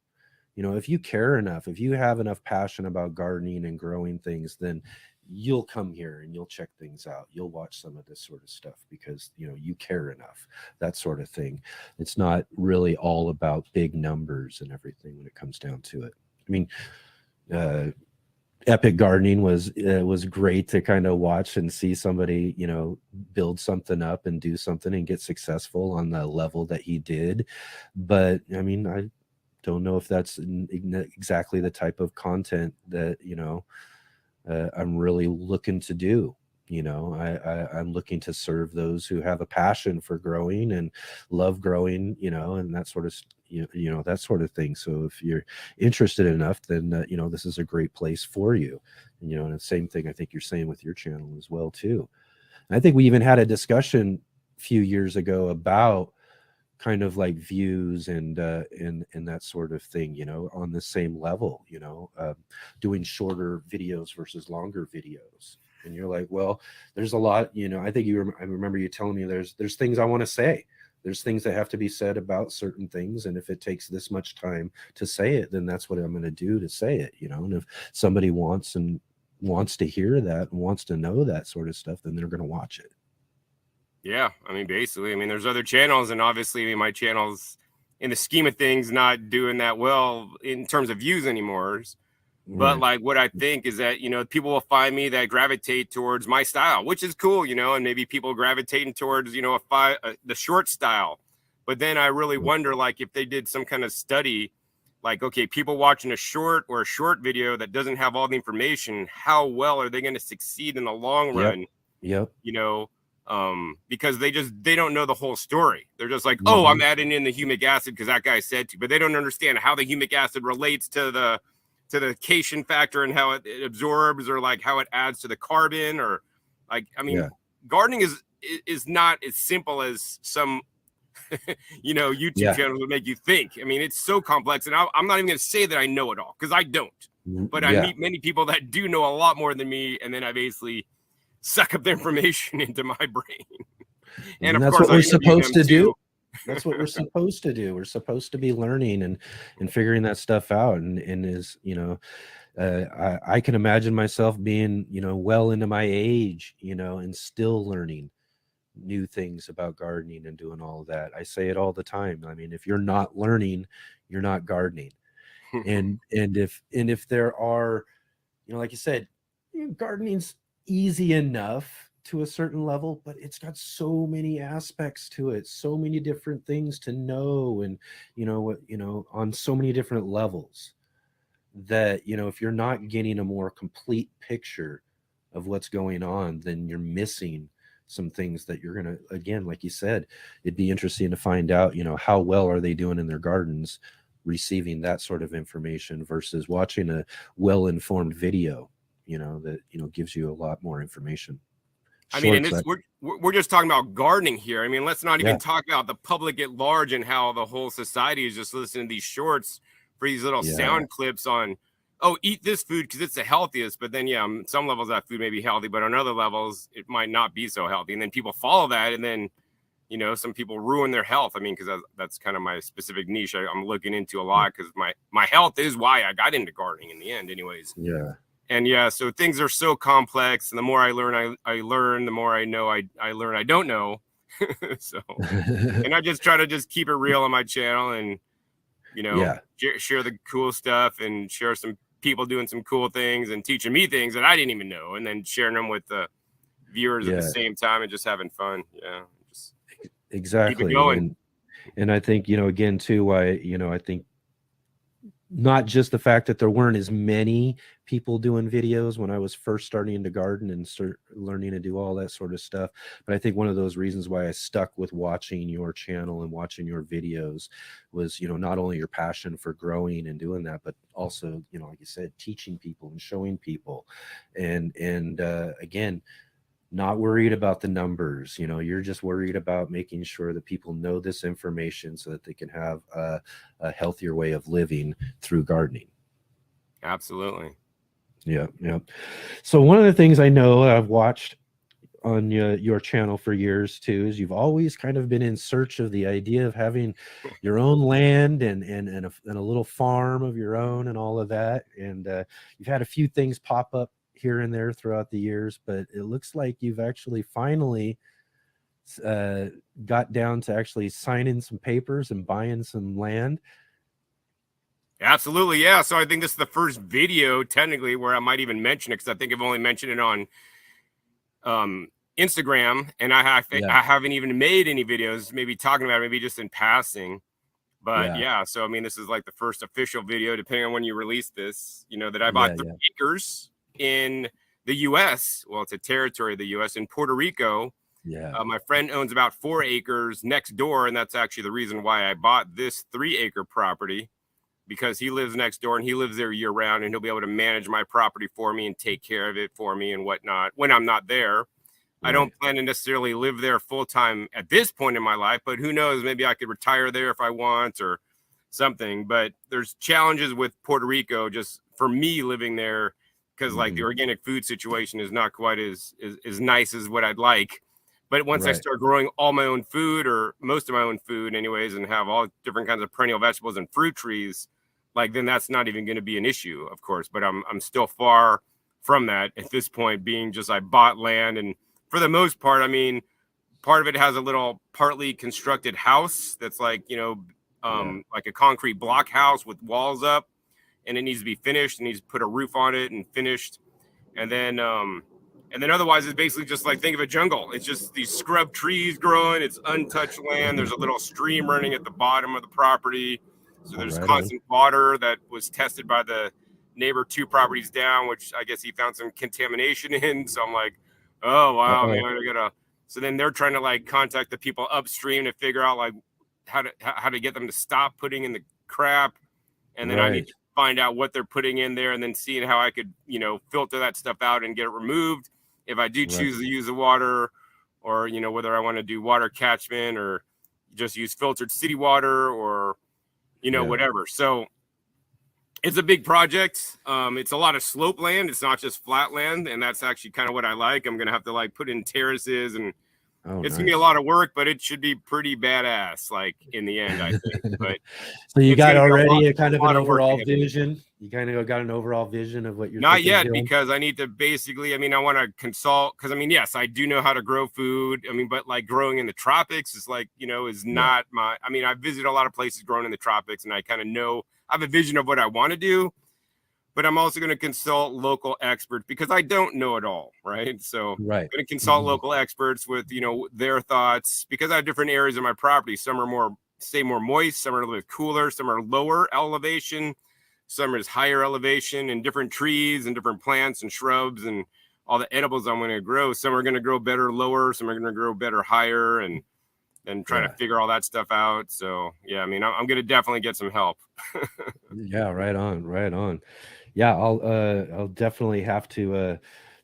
If you care enough, if you have enough passion about gardening and growing things, then you'll come here and you'll check things out. You'll watch some of this sort of stuff because, you care enough, that sort of thing. It's not really all about big numbers and everything when it comes down to it. I mean, Epic Gardening was great to kind of watch and see somebody, build something up and do something and get successful on the level that he did. But I mean, I don't know if that's exactly the type of content that, I'm really looking to do. I'm looking to serve those who have a passion for growing and love growing, and that sort of, that sort of thing. So if you're interested enough, then, this is a great place for you. And, and the same thing I think you're saying with your channel as well, too. And I think we even had a discussion a few years ago about kind of like views and that sort of thing, on the same level, doing shorter videos versus longer videos. And you're like, well, there's a lot, I think I remember you telling me there's things I want to say. There's things that have to be said about certain things. And if it takes this much time to say it, then that's what I'm going to do to say it, And if somebody wants to hear that and wants to know that sort of stuff, then they're going to watch it. Yeah. I mean, basically, there's other channels, and obviously my channel's in the scheme of things not doing that well in terms of views anymore. But like what I think is that, people will find me that gravitate towards my style, which is cool, and maybe people gravitating towards, the short style. But then I really wonder, like, if they did some kind of study, like, okay, people watching a short video that doesn't have all the information, how well are they going to succeed in the long run? Yep. Because they don't know the whole story. They're just like, oh, I'm adding in the humic acid because that guy said to, but they don't understand how the humic acid relates to the cation factor and how it absorbs, or like how it adds to the carbon, or like, gardening is not as simple as some, YouTube channels would make you think. It's so complex, and I'm not even going to say that I know it all, because I don't, but I meet many people that do know a lot more than me. And then I basically suck up the information into my brain. And of course, what we're supposed to do. That's what we're supposed to do. We're supposed to be learning and figuring that stuff out. And is, I can imagine myself being, well into my age, and still learning new things about gardening and doing all of that. I say it all the time. If you're not learning, you're not gardening. and if there are, like you said, gardening's easy enough to a certain level, but it's got so many aspects to it, so many different things to know, and on so many different levels, that if you're not getting a more complete picture of what's going on, then you're missing some things that you're gonna, again, like you said, it'd be interesting to find out, how well are they doing in their gardens, receiving that sort of information versus watching a well-informed video, that gives you a lot more information. And we're just talking about gardening here. Let's not even talk about the public at large and how the whole society is just listening to these shorts for these little sound clips on, oh, eat this food because it's the healthiest. But then, on some levels that food may be healthy, but on other levels it might not be so healthy. And then people follow that, and then you know, some people ruin their health. I mean, because that's kind of my specific niche I'm looking into a lot, because my health is why I got into gardening in the end anyways. Yeah. And yeah, so things are so complex, and the more I learn, I learn, the more I know, I learn I don't know. So, and I just try to just keep it real on my channel, and, you know, share the cool stuff, and share some people doing some cool things and teaching me things that I didn't even know, and then sharing them with the viewers at the same time, and just having fun. Yeah. Just exactly. Keep it going. And I think, you know, again, too, I think not just the fact that there weren't as many people doing videos when I was first starting to garden and start learning to do all that sort of stuff, but I think one of those reasons why I stuck with watching your channel and watching your videos was, you know, not only your passion for growing and doing that, but also, you know, like you said, teaching people and showing people, and again, not worried about the numbers. You know, you're just worried about making sure that people know this information so that they can have a healthier way of living through gardening. Absolutely. Yeah. So one of the things I know I've watched on your channel for years too is you've always kind of been in search of the idea of having your own land and a little farm of your own and all of that. And you've had a few things pop up here and there throughout the years, but it looks like you've actually finally got down to actually signing some papers and buying some land. Absolutely. Yeah. So I think this is the first video technically where I might even mention it, because I think I've only mentioned it on Instagram, and I haven't even made any videos maybe talking about it, maybe just in passing. But yeah, so I mean, this is like the first official video, depending on when you release this, you know, that I bought 3 acres in the US. Well, it's a territory of the US in Puerto Rico. My friend owns about 4 acres next door, and that's actually the reason why I bought this 3-acre property, because he lives next door and he lives there year round, and he'll be able to manage my property for me and take care of it for me and whatnot when I'm not there. I don't plan to necessarily live there full time at this point in my life, but who knows, maybe I could retire there if I want or something. But there's challenges with Puerto Rico just for me living there, because like the organic food situation is not quite as nice as what I'd like. But once I start growing all my own food, or most of my own food anyways, and have all different kinds of perennial vegetables and fruit trees, like then that's not even going to be an issue, of course. But I'm still far from that at this point, being just I bought land, and for the most part, I mean, part of it has a little partly constructed house that's like, you know, like a concrete block house with walls up, and it needs to be finished, and needs to put a roof on it and finished. And then otherwise it's basically just like, think of a jungle. It's just these scrub trees growing. It's untouched land. There's a little stream running at the bottom of the property. So there's constant water that was tested by the neighbor 2 properties down, which I guess he found some contamination in. So I'm like, oh, wow, man, I gotta. So then they're trying to like contact the people upstream to figure out like how to get them to stop putting in the crap. And then I need to find out what they're putting in there, and then seeing how I could, you know, filter that stuff out and get it removed if I do choose to use the water, or, you know, whether I want to do water catchment or just use filtered city water, or, you know, whatever. So it's a big project. It's a lot of slope land. It's not just flat land. And that's actually kind of what I like. I'm going to have to like put in terraces, and it's going to be a lot of work, but it should be pretty badass, like in the end, I think. But so you got already a kind of an overall vision. You kind of got an overall vision of what you're not yet, because I need to basically, I mean, I want to consult, because I mean, yes, I do know how to grow food. I mean, but like growing in the tropics is like, you know, is not my, I mean, I visit a lot of places growing in the tropics, and I kind of know, I have a vision of what I want to do, but I'm also going to consult local experts, because I don't know it all, right? So I'm going to consult local experts with, you know, their thoughts, because I have different areas of my property. Some are more moist, some are a little bit cooler, some are lower elevation, some is higher elevation, and different trees and different plants and shrubs and all the edibles I'm going to grow. Some are going to grow better lower, some are going to grow better higher, and trying to figure all that stuff out. So yeah, I mean, I'm going to definitely get some help. Yeah, right on. Yeah, I'll definitely have to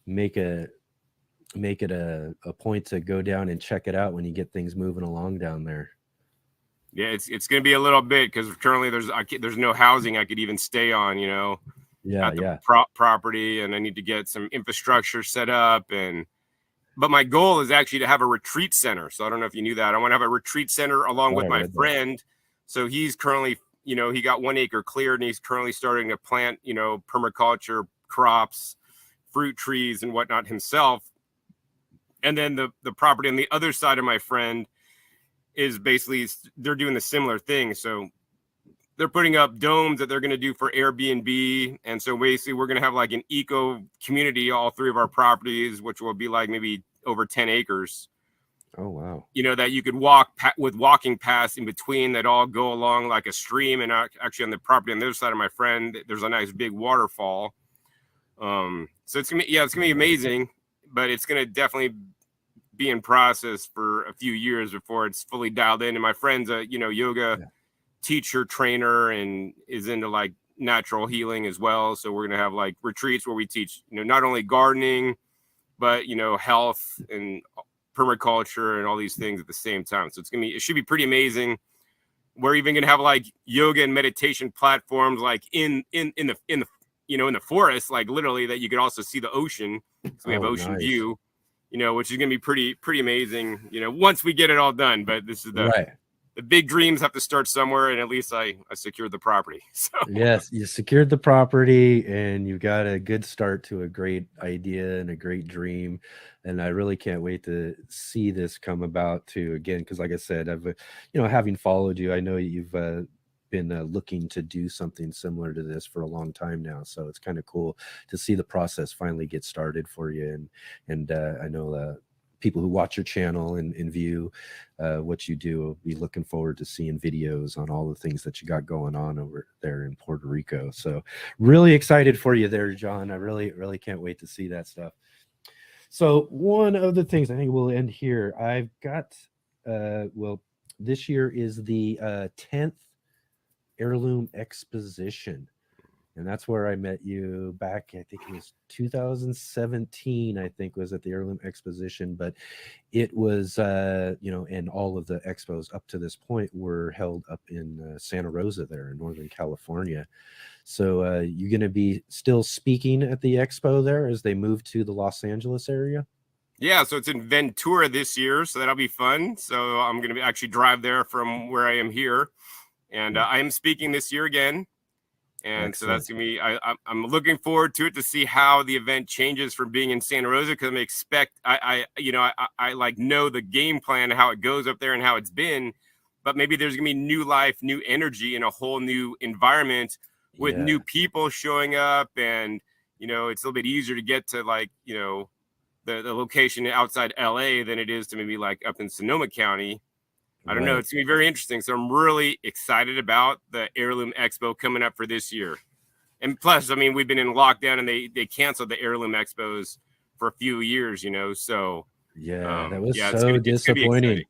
make it a point to go down and check it out when you get things moving along down there. Yeah, it's going to be a little bit, because currently there's no housing I could even stay on, you know, at the property, and I need to get some infrastructure set up, and but my goal is actually to have a retreat center. So I don't know if you knew that. I want to have a retreat center along with my friend. So he's currently, you know, he got 1 acre cleared and he's currently starting to plant, you know, permaculture crops, fruit trees and whatnot himself. And then the property on the other side of my friend is basically, they're doing the similar thing. So they're putting up domes that they're going to do for Airbnb. And so basically we're going to have like an eco community, all three of our properties, which will be like maybe over 10 acres. Oh, wow. You know, that you could walk with walking paths in between that all go along like a stream. And actually on the property on the other side of my friend, there's a nice big waterfall. So it's going to be, yeah, it's going to be amazing, but it's going to definitely be in process for a few years before it's fully dialed in. And my friend's a, you know, yoga teacher, trainer, and is into like natural healing as well. So we're going to have like retreats where we teach, you know, not only gardening, but, you know, health and permaculture and all these things at the same time. So it's going to be, it should be pretty amazing. We're even going to have like yoga and meditation platforms, like in the, you know, in the forest, like literally that you could also see the ocean. So we have ocean view, you know, which is going to be pretty amazing, you know, once we get it all done. But this is the big dreams have to start somewhere, and at least I secured the property. So yes, you secured the property and you've got a good start to a great idea and a great dream. And I really can't wait to see this come about too, again, because like I said, I've, you know, having followed you, I know you've been looking to do something similar to this for a long time now. So it's kind of cool to see the process finally get started for you. And I know people who watch your channel and view what you do will be looking forward to seeing videos on all the things that you got going on over there in Puerto Rico. So really excited for you there, John. I really can't wait to see that stuff. So one of the things, I think we'll end here. I've got, well, this year is the 10th Heirloom Exposition. And that's where I met you back, I think it was 2017, I think, was at the Heirloom Exposition. But it was, you know, and all of the expos up to this point were held up in Santa Rosa there in Northern California. So you're going to be still speaking at the expo there as they move to the Los Angeles area? Yeah, so it's in Ventura this year, so that'll be fun. So I'm going to actually drive there from where I am here. And I am speaking this year again. And excellent. So that's going to be, I'm looking forward to it to see how the event changes from being in Santa Rosa, because I like know the game plan, how it goes up there and how it's been, but maybe there's going to be new life, new energy in a whole new environment with new people showing up. And, you know, it's a little bit easier to get to like, you know, the location outside LA than it is to maybe like up in Sonoma County. I don't know. It's going to be very interesting. So I'm really excited about the Heirloom Expo coming up for this year. And plus, I mean, we've been in lockdown and they canceled the Heirloom Expos for a few years, you know, so. Yeah, that was so disappointing.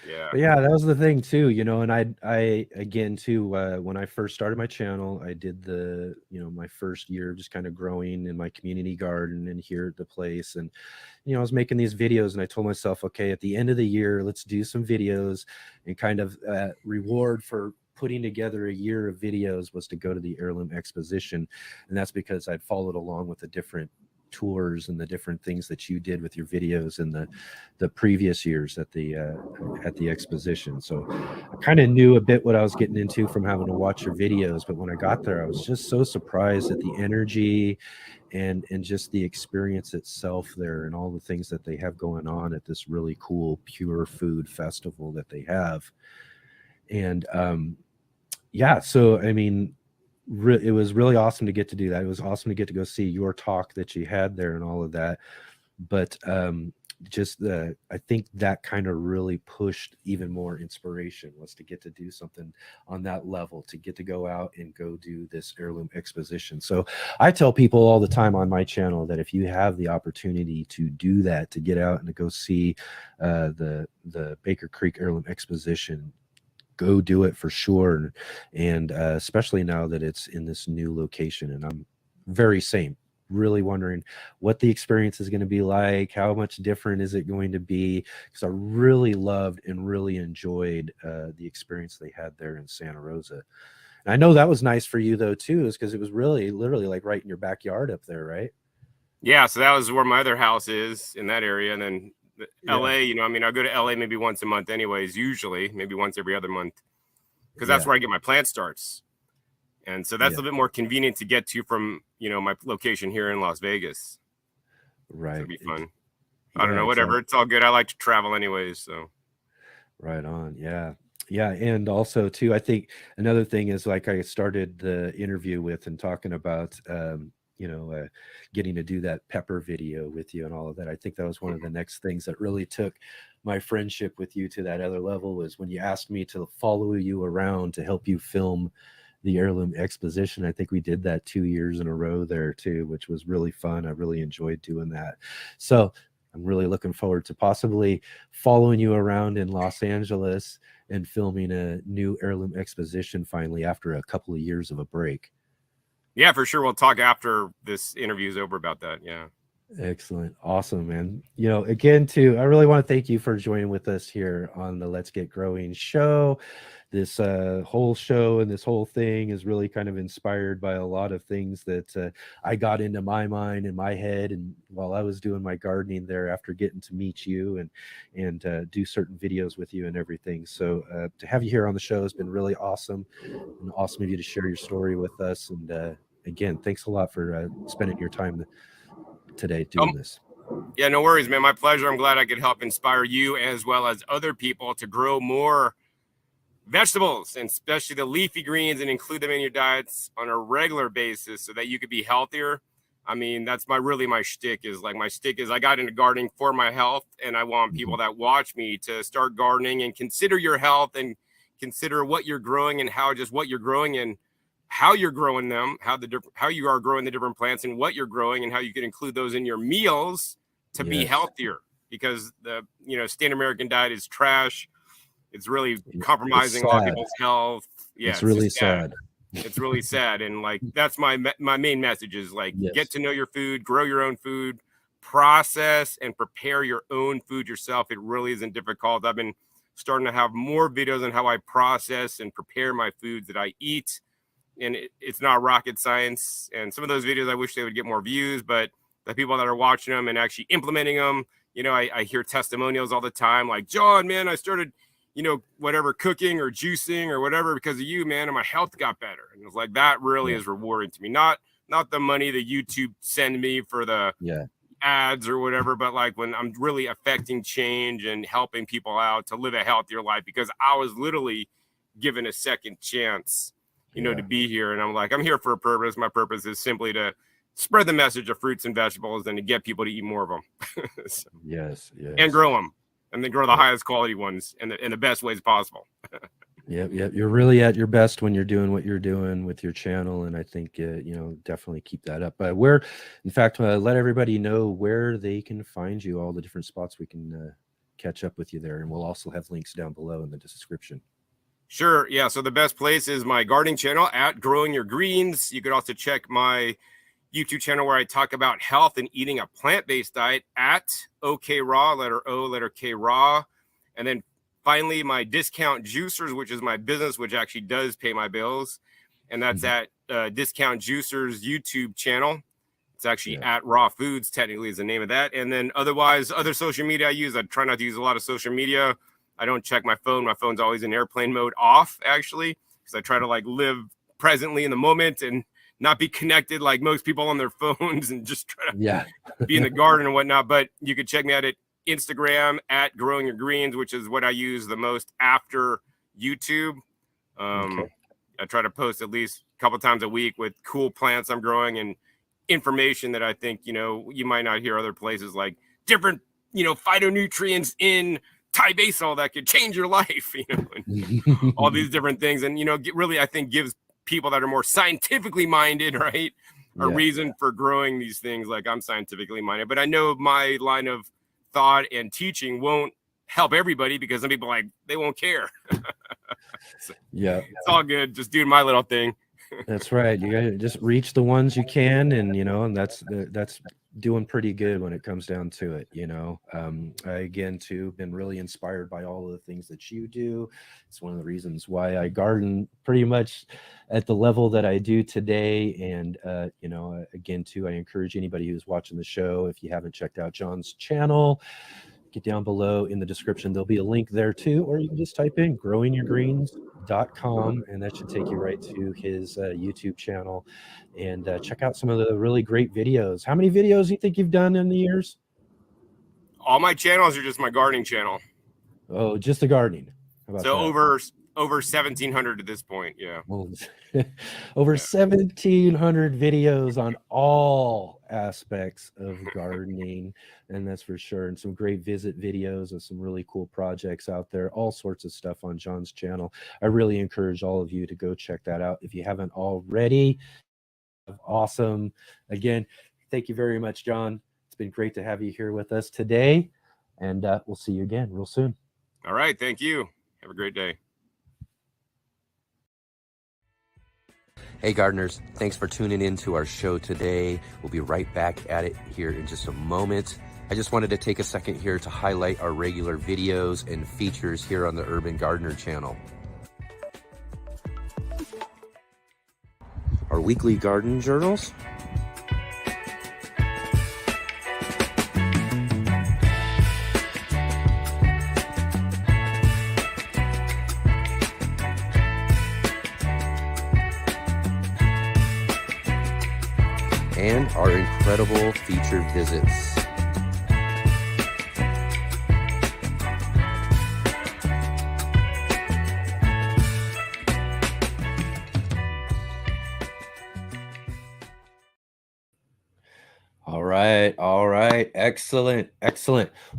Yeah. But yeah, that was the thing too, you know, and I again too, when I first started my channel, I did the, you know, my first year just kind of growing in my community garden and here at the place. And, you know, I was making these videos and I told myself, okay, at the end of the year, let's do some videos, and kind of reward for putting together a year of videos was to go to the Heirloom Exposition. And that's because I'd followed along with the different tours and the different things that you did with your videos in the previous years at the exposition. So I kind of knew a bit what I was getting into from having to watch your videos, but when I got there, I was just so surprised at the energy and just the experience itself there and all the things that they have going on at this really cool pure food festival that they have. And yeah, so I mean, it was really awesome to get to do that. It was awesome to get to go see your talk that you had there and all of that. But I think that kind of really pushed even more inspiration, was to get to do something on that level, to get to go out and go do this Heirloom Exposition. So I tell people all the time on my channel that if you have the opportunity to do that, to get out and to go see the Baker Creek Heirloom Exposition, go do it for sure. And especially now that it's in this new location, and I'm really wondering what the experience is going to be like, how much different is it going to be, because I really loved and really enjoyed the experience they had there in Santa Rosa. And I know that was nice for you though too, is because it was really literally like right in your backyard up there, right? Yeah, so that was where my other house is, in that area. And then LA, you know, I mean, I go to LA maybe once a month anyways, usually maybe once every other month, because that's where I get my plant starts. And so that's a little bit more convenient to get to from, you know, my location here in Las Vegas. Right. So it'd be fun. I don't know, whatever. It's all good. I like to travel anyways, so. Right on. Yeah. Yeah. And also too, I think another thing is, like, I started the interview with and talking about, you know, getting to do that pepper video with you and all of that. I think that was one of the next things that really took my friendship with you to that other level, was when you asked me to follow you around to help you film the heirloom exposition. I think we did that 2 years in a row there too, which was really fun. I really enjoyed doing that. So I'm really looking forward to possibly following you around in Los Angeles and filming a new heirloom exposition finally, after a couple of years of a break. Yeah, for sure. We'll talk after this interview is over about that. Yeah. Excellent. Awesome, man. You know, again, too, I really want to thank you for joining with us here on the Let's Get Growing show. This whole show and this whole thing is really kind of inspired by a lot of things that I got into my mind and my head, and while I was doing my gardening there, after getting to meet you and do certain videos with you and everything. So to have you here on the show has been really awesome, and awesome of you to share your story with us. And again, thanks a lot for spending your time today doing this. Yeah, no worries, man. My pleasure. I'm glad I could help inspire you as well as other people to grow more vegetables, and especially the leafy greens, and include them in your diets on a regular basis so that you could be healthier. I mean, that's my shtick is, like, my shtick is I got into gardening for my health, and I want people that watch me to start gardening and consider your health and consider what you're growing and how just what you're growing and how you're growing them, how you are growing the different plants and what you're growing, and how you can include those in your meals to be healthier, because the, you know, standard American diet is trash. It's really compromising a lot of people's health. Yeah, it's really sad. It's really sad. And, like, that's my main message is, like, get to know your food, grow your own food, process and prepare your own food yourself. It really isn't difficult. I've been starting to have more videos on how I process and prepare my foods that I eat. And it's not rocket science. And some of those videos, I wish they would get more views, but the people that are watching them and actually implementing them, you know, I hear testimonials all the time, like, John, man, I started, you know, whatever, cooking or juicing or whatever because of you, man, and my health got better. And it was like, that really is rewarding to me. Not the money that YouTube send me for the ads or whatever, but like when I'm really affecting change and helping people out to live a healthier life, because I was literally given a second chance, you know, to be here. And I'm like, I'm here for a purpose. My purpose is simply to spread the message of fruits and vegetables and to get people to eat more of them. So, and grow them, and then grow the highest quality ones in the best ways possible. Yep. You're really at your best when you're doing what you're doing with your channel. And I think, you know, definitely keep that up. But in fact, let everybody know where they can find you, all the different spots we can catch up with you there. And we'll also have links down below in the description. Sure. Yeah. So the best place is my gardening channel at Growing Your Greens. You could also check my YouTube channel where I talk about health and eating a plant-based diet at OK Raw, letter O, letter K Raw. And then finally, my Discount Juicers, which is my business, which actually does pay my bills. And that's at Discount Juicers YouTube channel. It's actually at Raw Foods, technically, is the name of that. And then otherwise, other social media I use, I try not to use a lot of social media. I don't check my phone. My phone's always in airplane mode off, actually, because I try to like live presently in the moment and not be connected like most people on their phones and just try to be in the garden and whatnot. But you could check me out at Instagram at Growing Your Greens, which is what I use the most after YouTube. I try to post at least a couple times a week with cool plants I'm growing and information that I think, you know, you might not hear other places, like different, you know, phytonutrients in Thai basil that could change your life, you know, and all these different things. And, you know, really, I think gives people that are more scientifically minded, right, a reason for growing these things. Like, I'm scientifically minded, but I know my line of thought and teaching won't help everybody, because some people, like, they won't care. So, it's all good. Just doing my little thing. That's right. You gotta just reach the ones you can, and you know, and that's doing pretty good when it comes down to it. I, again, too, been really inspired by all of the things that you do. It's one of the reasons why I garden pretty much at the level that I do today. And again, too, I encourage anybody who's watching the show, if you haven't checked out John's channel, get down below in the description. There'll be a link there too, or you can just type in growingyourgreens.com, and that should take you right to his YouTube channel. And check out some of the really great videos. How many videos do you think you've done in the years? All my channels are just my gardening channel. Oh, just the gardening. How about So that? over 1,700 at this point. Yeah. Well, over 1,700 videos on all aspects of gardening, and that's for sure. And some great visit videos of some really cool projects out there, all sorts of stuff on John's channel. I really encourage all of you to go check that out if you haven't already. Awesome. Again, thank you very much, John. It's been great to have you here with us today, and we'll see you again real soon. All right. Thank you. Have a great day. Hey gardeners, thanks for tuning in to our show today. We'll be right back at it here in just a moment. I just wanted to take a second here to highlight our regular videos and features here on the Urban Gardener channel. Our weekly garden journals, and our incredible featured visits. All right. Excellent.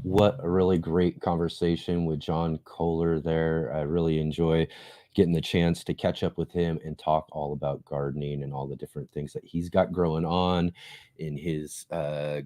What a really great conversation with John Kohler there. I really enjoy getting the chance to catch up with him and talk all about gardening and all the different things that he's got growing on in his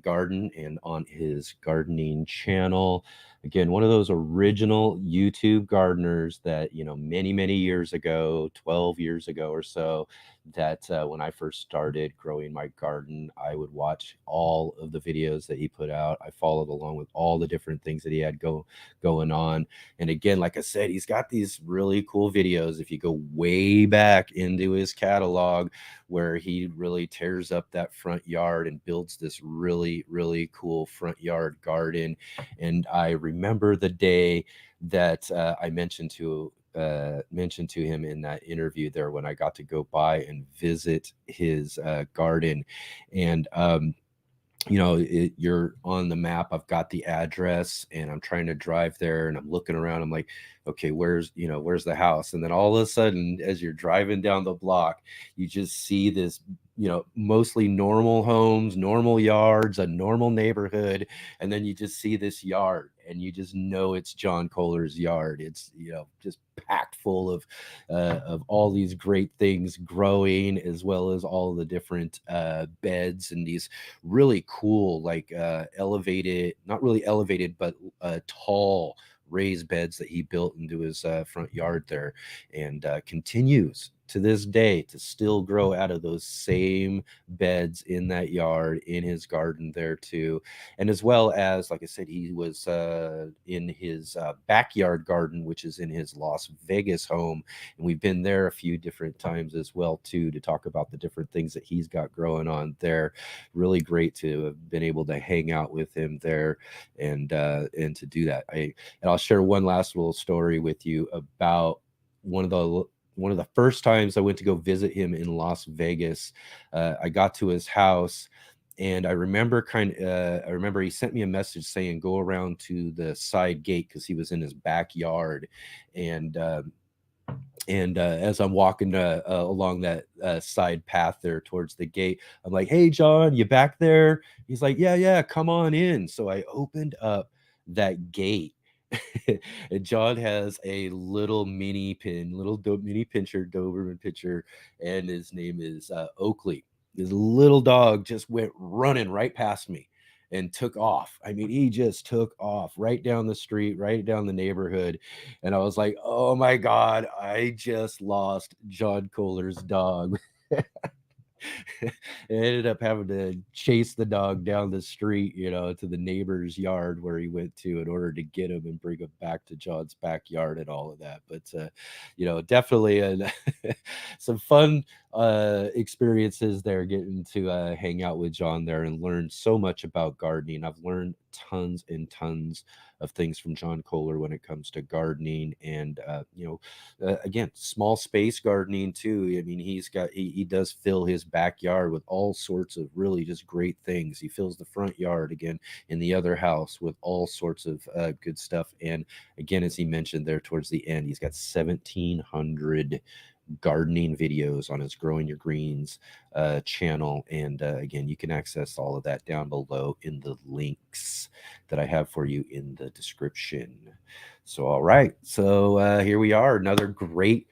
garden and on his gardening channel. Again, one of those original YouTube gardeners that, many years ago, 12 years ago or so, that when I first started growing my garden, I would watch all of the videos that he put out. I followed along with all the different things that he had going on. And again, like I said, he's got these really cool videos. If you go way back into his catalog, where he really tears up that front yard and builds this really cool front yard garden. And I remember the day that I mentioned to him in that interview there, when I got to go by and visit his garden. And you're on the map. I've got the address and I'm trying to drive there, and I'm looking around. I'm like, okay, where's the house? And then all of a sudden, as you're driving down the block, you just see this, mostly normal homes, normal yards, a normal neighborhood. And then you just see this yard, and you just know it's John Kohler's yard. It's, just packed full of all these great things growing, as well as all the different beds and these really cool, like elevated, not really elevated, but tall raised beds that he built into his front yard there, and continues to this day to still grow out of those same beds in that yard, in his garden there too. And as well as, like I said, he was in his backyard garden, which is in his Las Vegas home. And we've been there a few different times as well too, to talk about the different things that he's got growing on there. Really great to have been able to hang out with him there and to do that. And I'll share one last little story with you about one of the first times I went to go visit him in Las Vegas. I got to his house, and I remember he sent me a message saying, go around to the side gate, because he was in his backyard. And as I'm walking along that side path there towards the gate, I'm like, hey, John, you back there? He's like, yeah, come on in. So I opened up that gate. And John has a little mini pincher, Doberman pincher, and his name is Oakley. This little dog just went running right past me and took off. I mean, he just took off right down the street, right down the neighborhood. And I was like, oh my God, I just lost John Kohler's dog. I ended up having to chase the dog down the street, to the neighbor's yard where he went to in order to get him and bring him back to John's backyard and all of that. But, definitely some fun experiences there, getting to hang out with John there and learn so much about gardening. I've learned tons and tons of things from John Kohler when it comes to gardening and again, small space gardening too. I mean, he does fill his backyard with all sorts of really just great things. He fills the front yard again in the other house with all sorts of good stuff. And again, as he mentioned there towards the end, he's got 1,700 gardening videos on his Growing Your Greens channel. And again, you can access all of that down below in the links that I have for you in the description. So, all right. So here we are, another great,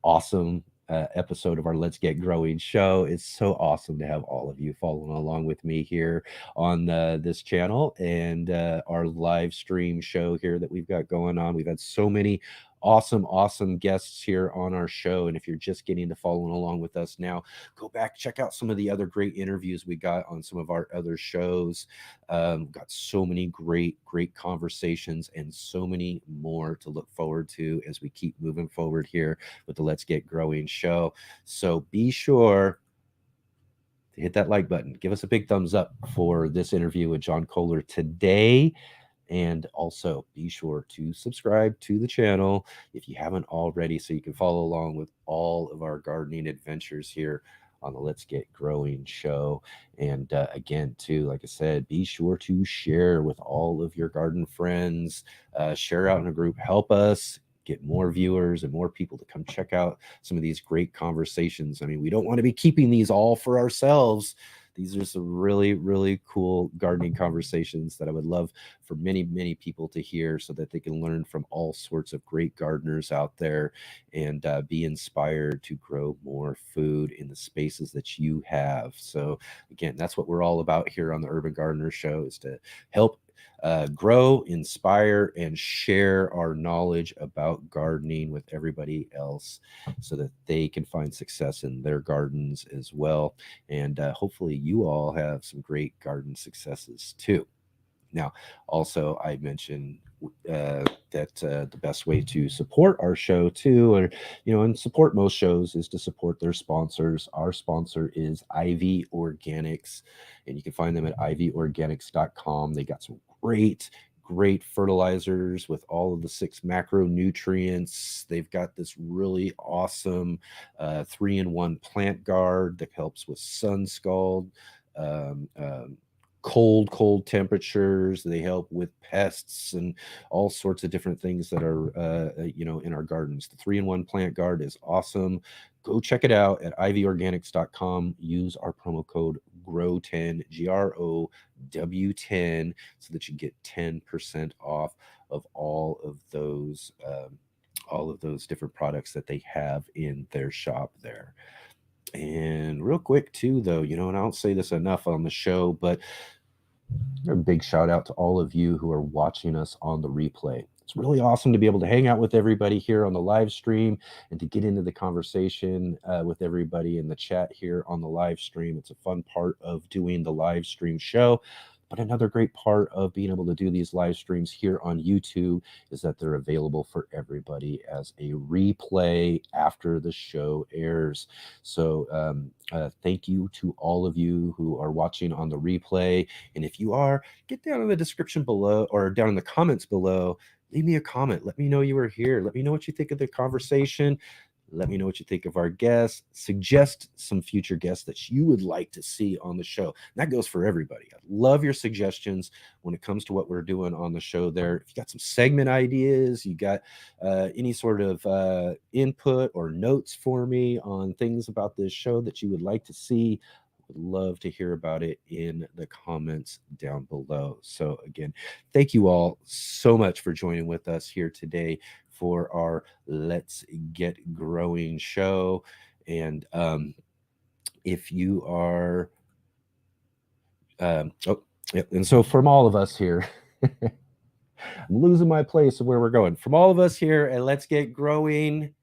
awesome episode of our Let's Get Growing show. It's so awesome to have all of you following along with me here on this channel and our live stream show here that we've got going on. We've had so many awesome guests here on our show, and if you're just getting to following along with us now, go back, check out some of the other great interviews we got on some of our other shows. Got so many great conversations and so many more to look forward to as we keep moving forward here with the Let's Get Growing show. So be sure to hit that like button, give us a big thumbs up for this interview with John Kohler today. And also be sure to subscribe to the channel if you haven't already, so you can follow along with all of our gardening adventures here on the Let's Get Growing show. And again, too, like I said, be sure to share with all of your garden friends, share out in a group, help us get more viewers and more people to come check out some of these great conversations. I mean, we don't want to be keeping these all for ourselves. These are some really cool gardening conversations that I would love for many people to hear, so that they can learn from all sorts of great gardeners out there and be inspired to grow more food in the spaces that you have. So again, that's what we're all about here on the Urban Gardener Show, is to help grow, inspire, and share our knowledge about gardening with everybody else, so that they can find success in their gardens as well. And hopefully you all have some great garden successes too. Now, also, I mentioned that the best way to support our show too, or and support most shows, is to support their sponsors. Our sponsor is Ivy Organics, and you can find them at ivyorganics.com. They got some great fertilizers with all of the 6 macronutrients. They've got this really awesome 3-in-1 plant guard that helps with sun scald, cold temperatures. They help with pests and all sorts of different things that are in our gardens. The 3-in-1 plant guard is awesome. Go check it out at ivyorganics.com. Use our promo code GROW10, GROW10, so that you get 10% off of all of those different products that they have in their shop there. And real quick too, though, and I don't say this enough on the show, but a big shout out to all of you who are watching us on the replay. It's really awesome to be able to hang out with everybody here on the live stream and to get into the conversation with everybody in the chat here on the live stream. It's a fun part of doing the live stream show. But another great part of being able to do these live streams here on YouTube is that they're available for everybody as a replay after the show airs. So thank you to all of you who are watching on the replay. And if you are, get down in the description below, or down in the comments below, leave me a comment. Let me know you were here. Let me know what you think of the conversation. Let me know what you think of our guests. Suggest some future guests that you would like to see on the show. And that goes for everybody. I love your suggestions when it comes to what we're doing on the show there. If you got some segment ideas, you got any sort of input or notes for me on things about this show that you would like to see, would love to hear about it in the comments down below. So again, thank you all so much for joining with us here today for our Let's Get Growing show. And if you are and so from all of us here, I'm losing my place of where we're going. From all of us here at Let's Get Growing,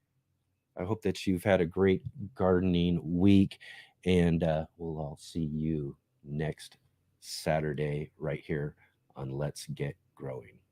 I hope that you've had a great gardening week. And we'll all see you next Saturday right here on Let's Get Growing.